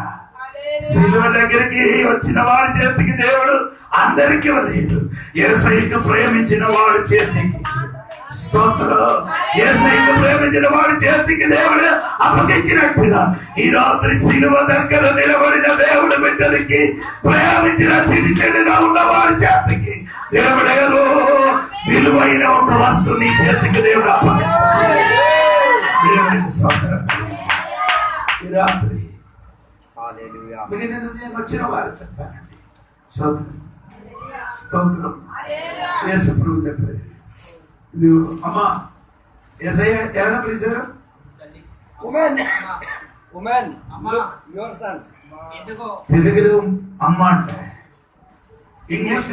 సిలువ దగ్గరికి వచ్చిన వాడి చేతికి దేవుడు అందరికి ఇవ్వలేదు. యేసయ్యకు ప్రేమించిన వాడి చేతికి స్తోత్రం. యేసయ్యకు ప్రేమించిన వాడి చేతికి దేవుడు అప్పగించినట్టుగా ఈ రాత్రి సిలువ దగ్గర నిలబడిన దేవుడు బిడ్డలకి, ప్రేమించిన సిరిగా ఉన్న వాడి చేతికి దేవుడు ఏదో విలువైన ఒక వస్తువు నీ చేతికి దేవుడు అప్పగిస్తాడు. దేవుడికి స్తోత్రం. ఈ రాత్రి వచ్చిన వారు చెప్తానండి. స్తోత్రం స్తోత్రం. యేసు ప్రభువు చెప్పారు, అమ్మా యేసయ్య ఎలా పిలిచారు? తెలుగులో అమ్మ అంటే, ఇంగ్లీష్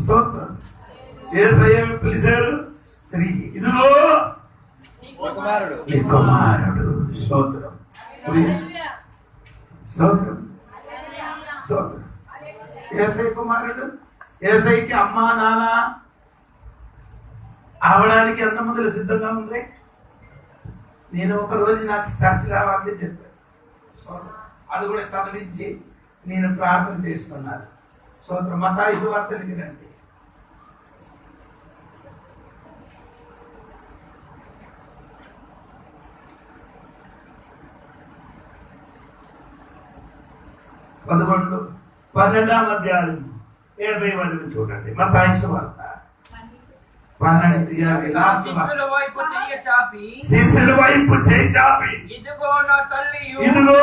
స్తోత్రం. యేసయ్య పిలిచారు స్త్రీ, ఇదిగో నీ కుమారుడు. స్తోత్రం స్తోత్రం స్తోత్రం. యేసయ్య కుమారుడు. యేసయ్యకి అమ్మా నాన్న అవడానికి ఎంత ముందు సిద్ధంగా ఉంది. నేను ఒక రోజు నాకు చర్చ కావాలని చెప్పాను. అది కూడా చదివించి నేను ప్రార్థన చేసుకున్నాను. స్తోత్రం. మత్తయి సువార్తకి రండి. పదకొండు 12వ అధ్యాయం 20 వరకు చూడండి. మత్తయి సువార్త 12:50. లాస్ట్ శిష్యుల వైపు చెయ్యి చాపి, శిష్యుల వైపు చెయ్యి చాపి, ఇదిగో నా తల్లియు, ఇదిగో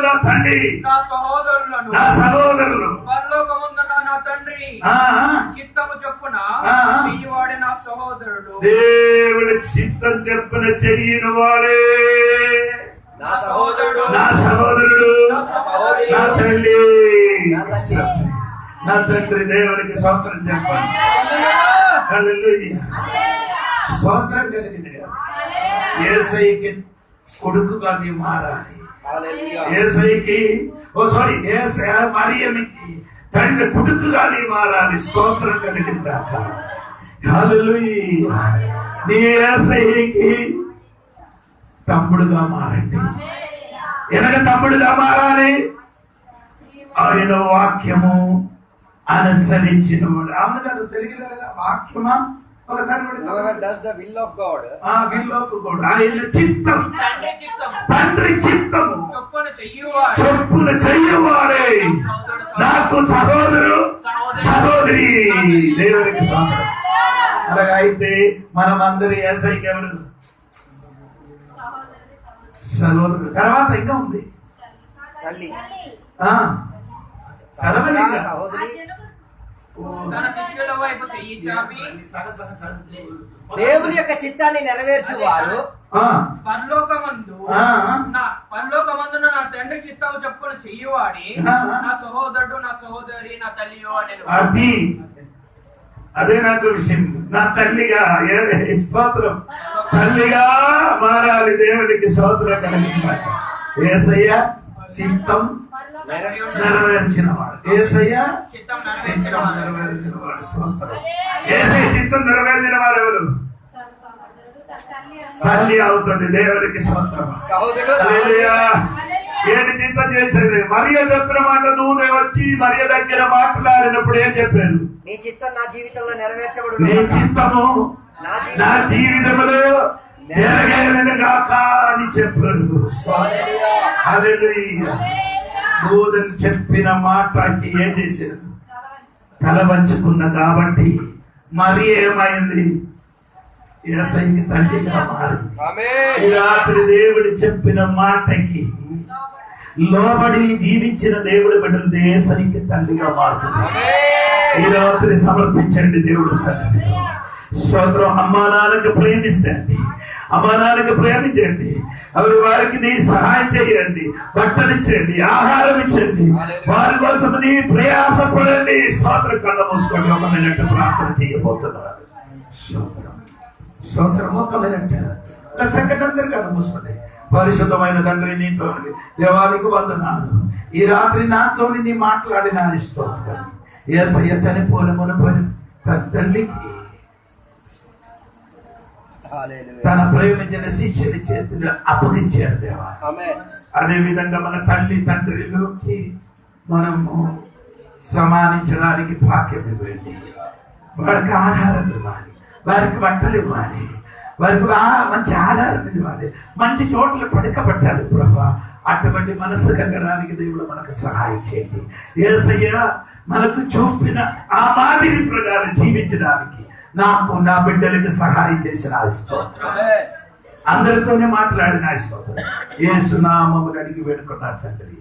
నా తల్లి, నా సహోదరులను, నా సహోదరులు, పరలోకమందున్న నా తండ్రి చిత్తము చొప్పున చెయ్యివాడే నా సహోదరుడు. దేవుడి చిత్తం చెప్పున చెయ్యిన వాడే నా సహోదరుడు, నా సహోదరుడు, నా తల్లి, నా తండ్రి. దేవునికి స్తోత్రం చెప్పండి. హల్లెలూయా. స్తోత్రం కలిగింది. యేసయ్యకి కొడుకుగా నీ మారాలి. యేసయ్యకి మరియమ్మకి తండ్రి కొడుకుగా నీ మారాలి. స్తోత్రం కలిగిందాక. హల్లెలూయా. నీ యేసయ్యకి తమ్ముడుగా మారండి. ఎనక తమ్ముడుగా మారాలి. ఆయన వాక్యము అనుసరించిన వాడు. అవును కదా, తెలుగులో వాక్యమా? ఒకసారి ఆయన చిత్తం, తండ్రి చిత్తము చొప్పున చెయ్యవాడే నాకు సహోదరు సహోదరి. దేవునికి సహోదరు. అలాగే అయితే మనం అందరి యేసయ్యకి ఎవరు? సహోదరుడు. తర్వాత ఇంకా ఉంది తల్లి, తన శిష్యుల వైపు చెయ్యి చాపి, దేవుని యొక్క చిత్తాన్ని నెరవేర్చువారు పరలోకమందున నా తండ్రి చిత్తము చెప్పున చెయ్యవాడి నా సహోదరుడు, నా సహోదరి, నా తల్లియో అని. అదే నాకు విషయం. నా తల్లిగా స్తోత్రం. తల్లిగా మారాలి. దేవుడికి స్తోత్రం కలిగింది. యేసయ్య చిత్తం నెరవేర్చిన వాడు. యేసయ్య చిత్తం నెరవేర్చిన వాడు. స్తోత్రం. యేసయ్య చిత్తం నెరవేర్చిన వాడు ఎవరు? తల్లి అవుతుంది. దేవుడికి స్తోత్రం. హల్లెలూయా. ఏది చిత్తం చేసేది? మరియ చెప్పిన మాట దూదే వచ్చి మరియ దగ్గర మాట్లాడినప్పుడు ఏం చెప్పారు? నీ చిత్తం నా జీవితంలో నెరవేర్చబడు. నీ చిత్తము నా జీవితంలో నెరవేరుగాక అని చెప్పారు. హల్లెలూయా. దూదని చెప్పిన మాటకి ఏం చేశారు? తల వంచుకున్న కాబట్టి మరి ఏమైంది? యేసయ్యకి తండ్రిగా మారింది. ఈ రాత్రి దేవుడు చెప్పిన మాటకి లోబడి జీవించిన దేవుడు బిడ్డలు యేసయ్యకి తల్లిగా మారుతుంది. ఈ రాత్రి సమర్పించండి దేవుడు సన్నిధిలో. స్తోత్రం. అమ్మా నాన్నకు ప్రేమిస్తండి. అమ్మా నాన్నకి ప్రేమించండి, వారికి నీ సహాయం చేయండి, బట్టలిచ్చండి, ఆహారం ఇచ్చండి, వారి కోసం నీ ప్రయాసపడండి. స్తోత్రం. కళ్ళ మూసుకొని ఒక మినిట్ ప్రార్థన చేయబోతున్నారు. స్తోత్రం. ఒక మినిట్ ఒక సెకండ్ అందరు కళ్ళ మూసుకుంది. పరిశుద్ధమైన తండ్రి, నీతో దేవానికి వందనాలు. ఈ రాత్రి నాతో నీ మాట్లాడిన స్తోత్రం. యేసయ్య చనిపోయిన మునుపటి తల్లికి తన ప్రేమించిన శిష్యుని చేతిలో అప్పగించాడు దేవా. అదే విధంగా మన తల్లి తండ్రిలోకి మనము సమానించడానికి భాగ్యం ఇవ్వండి. వారికి ఆహారం ఇవ్వాలి, వారికి బట్టలు ఇవ్వాలి, వారికి మంచి ఆహారం ఇవ్వాలి, మంచి చోట్ల పడకబట్టాలి ప్రభా. అటువంటి మనసు కలగడానికి దేవుడు మనకు సహాయం చేయండి. యేసయ్య మనకు చూపిన ఆ మాదిరి ప్రకారం జీవించడానికి నాకు నా బిడ్డలకు సహాయం చేసిన స్తోత్రం. అందరితోనే మాట్లాడిన స్తోత్రం. యేసు నామములో అడిగి వేడుకున్నారు తండ్రి.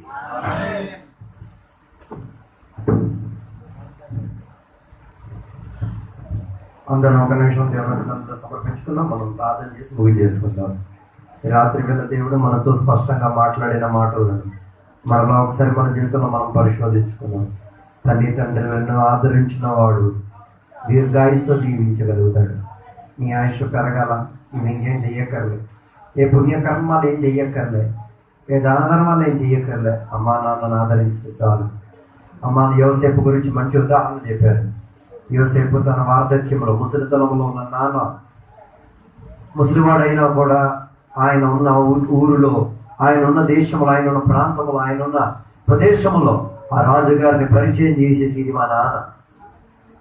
అందరం ఒక నిమిషం దేవుని సమర్పించుకుందాం. మనం ప్రార్థన చేసి ముగించేసుకుందాం. ఈ రాత్రి వేళ దేవుడు మనతో స్పష్టంగా మాట్లాడిన మాటలను మరలా ఒకసారి మన జీవితంలో మనం పరిశోధించుకున్నాం. తల్లి తండ్రులను ఆదరించిన వాడు దీర్ఘాయుస్తో జీవించగలుగుతాడు. నీ ఆయుష్ పెరగాల, నువ్వు ఇంకేం చెయ్యక్కర్లే, ఏ పుణ్యకర్మాలు ఏం చెయ్యక్కర్లే, ఏ దాన ధర్మాలు ఏం చెయ్యక్కర్లే. అమ్మా నాన్నను ఆదరిస్తే చాలు. అమ్మా యోసేపు గురించి మంచి ఉదాహరణ చెప్పారు. యోసేపు తన వార్ధక్యంలో ముసలితనంలో ఉన్న నాన్న ముసలివాడైనా కూడా ఆయన ఉన్న ఊరిలో, ఆయన ఉన్న దేశంలో, ఆయన ఉన్న ప్రాంతంలో, ఆయన ఉన్న ప్రదేశంలో ఆ రాజుగారిని పరిచయం చేసేసి ఇది మా నాన్న.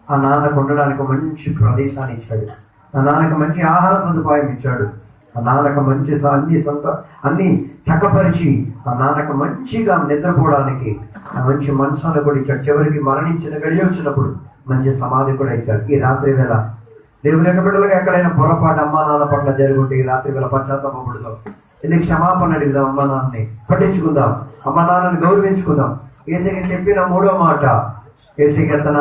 ఆ నాన్నకు ఉండడానికి మంచి ప్రదేశాన్ని ఇచ్చాడు. ఆ నాన్నకు మంచి ఆహార సదుపాయం ఇచ్చాడు. ఆ నాన్నకు మంచి అన్ని చక్కపరిచి ఆ నాన్నకు మంచిగా నిద్రపోవడానికి మంచి మనసును కూడా ఇచ్చాడు. చివరికి మరణించిన గడియ వచ్చినప్పుడు మంచి సమాధి కూడా ఇచ్చాడు. ఈ రాత్రి వేళ దేవుని యొక్క బిడ్డలుగా ఎక్కడైనా పొరపాటు అమ్మా నాన్న పట్ల జరుగుంటే ఈ రాత్రి వేళ పశ్చాత్తాపడుదాం. ఇది క్షమాపణ అడిగిదాం. అమ్మా నాన్నని పట్టించుకుందాం, అమ్మా నాన్నని గౌరవించుకుందాం. యేసయ్య చెప్పిన మూడో మాట, యేసయ్య తన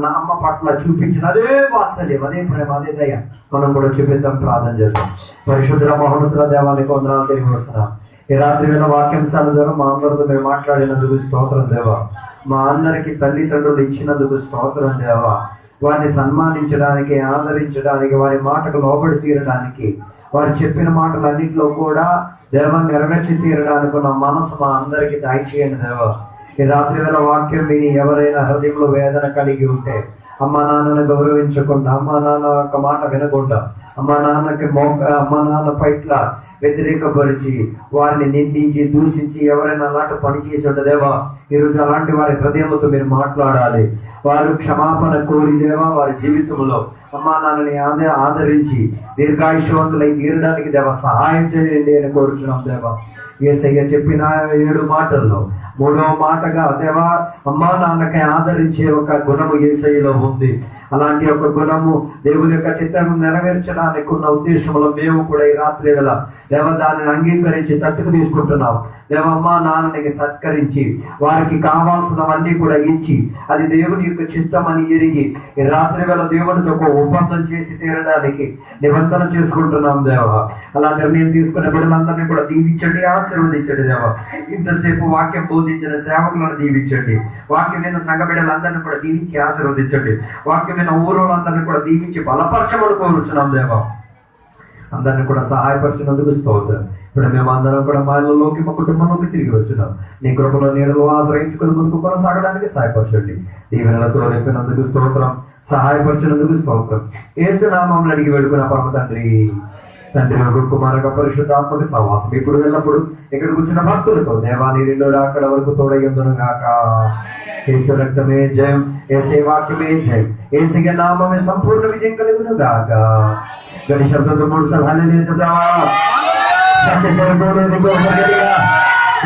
నా అమ్మ పట్ల చూపించిన అదే వాత్సల్యం, అదే ప్రేమ, అదే దయ మనం కూడా చూపిద్దాం. ప్రార్థన చేద్దాం. పరిశుద్ధ మహోన్నతుల దేవానికి వందనాలు తిరిగి వస్తున్నాం. ఈ రాత్రి వేళ వాక్యాంశాల ద్వారా మా అందరితో మీరు మాట్లాడినందుకు స్తోత్రం దేవా. మా అందరికి తల్లిదండ్రులు ఇచ్చినందుకు స్తోత్రం దేవా. వారిని సన్మానించడానికి, ఆదరించడానికి, వారి మాటకు లోబడి తీరడానికి, వారు చెప్పిన మాటలన్నింటిలో కూడా దేవాన్ని నెరవేర్చి తీరడానికి ఉన్న మనసు మా అందరికి దయచేయండి దేవా. ఈ రాత్రి వేళ వాక్యం విని ఎవరైనా హృదయంలో వేదన కలిగి ఉంటే, అమ్మా నాన్నను గౌరవించకుండా, అమ్మా నాన్న ఒక మాట వినకుండా, అమ్మా నాన్న పట్ల వ్యతిరేకపరిచి వారిని నిందించి దూషించి ఎవరైనా అలాంటి పని చేసి ఉండదేవా, ఈరోజు అలాంటి వారి హృదయంతో మీరు మాట్లాడాలి. వారు క్షమాపణ కోరి దేవా వారి జీవితంలో అమ్మా నాన్నని ఆదరించి దీర్ఘాయుష్యవంతులై తీరడానికి దేవా సహాయం చేయండి అని కోరుచున్నాం దేవా. యేసయ్య చెప్పిన 7 మాటల్లో 3వ మాటగా దేవా అమ్మా నాన్నకి ఆదరించే ఒక గుణము యేసయ్యలో ఉంది. అలాంటి ఒక గుణము దేవుని యొక్క చిత్తము నెరవేర్చడానికి ఉన్న ఉద్దేశంలో మేము కూడా ఈ రాత్రి వేళ దేవ దానిని అంగీకరించి తట్టుకు తీసుకుంటున్నాం. దేవమ్మా నాన్నకి సత్కరించి వారికి కావాల్సినవన్నీ కూడా ఇచ్చి అది దేవుని యొక్క చిత్తం అని ఎరిగి ఈ రాత్రి వేళ దేవునితో ఒక ఒప్పందం చేసి తీరడానికి నిబంధన చేసుకుంటున్నాం దేవ. అలా నిర్ణయం తీసుకునే బిడ్డలందరినీ కూడా దీవించండి, ఆశీర్వదించండి దేవ. ఇంతసేపు వాక్యం బోధించిన సేవకులను దీవించండి. వాక్యం విన్న సంఘ బిడ్డలందరినీ కూడా దీవించి ఆశీర్వదించండి. వాక్యం విన్న ఊరోళ్ళందరినీ కూడా దీవించి బలపరచమని కోరుచున్నాం దేవ. అందరినీ కూడా సహాయపరిచినందుకు స్తోత్రం. ఇప్పుడు మేము అందరం కూడా మా ఇళ్ళలోకి, మా కుటుంబంలోకి తిరిగి వచ్చినాం. నీ కృపలో నీడలో ఆశ్రయించుకుని ముందుకు కొనసాగడానికి సహాయపరచండి. దీవెనలతో నింపినందుకు స్తోత్రం, సహాయపరిచినందుకు స్తోత్రం. యేసు నామములో అడిగి వేడుకున్న పరమ తండ్రి. తండ్రి కుమారక పరిశుద్ధాత్మక సహవాసం ఇప్పుడు వెళ్ళినప్పుడు ఇక్కడ కూర్చున్న భక్తులతో దేవాని 2 రాకడ వరకు తోడయ్యుందును గాక. యేసు రక్తమే జయం, యేసే వాక్యమే జయం, యేసుగే నామమే సంపూర్ణ విజయం కలుగును గాక. గడి శబ్దంతో 3 సార్లు హల్లెలూయా చెప్దామా?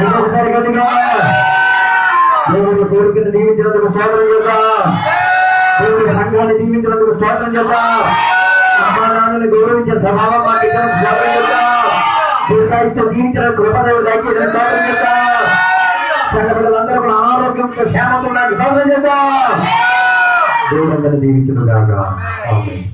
ఇంకొకసారి గట్టిగా దేవుని కోరికను దీవించినందుకు స్తోత్రం చేద్దాం. దేవుని సంఘాన్ని దీవించినందుకు స్తోత్రం చేద్దాం. అమ్మా నాన్నని గౌరవించే స్వభావం మాకు ఇచ్చినందుకు స్తోత్రం చేద్దాం. దీర్ఘాయుష్తో జీవించిన కృపదేవుడు దయచేసిన స్తోత్రం చేద్దాం. సంఘ బిడ్డలందరూ కూడా ఆరోగ్యంతో క్షేమంతో స్తోత్రం చేద్దాం. దేవుడు అందరిని దీవించును గాక. ఆమేన్.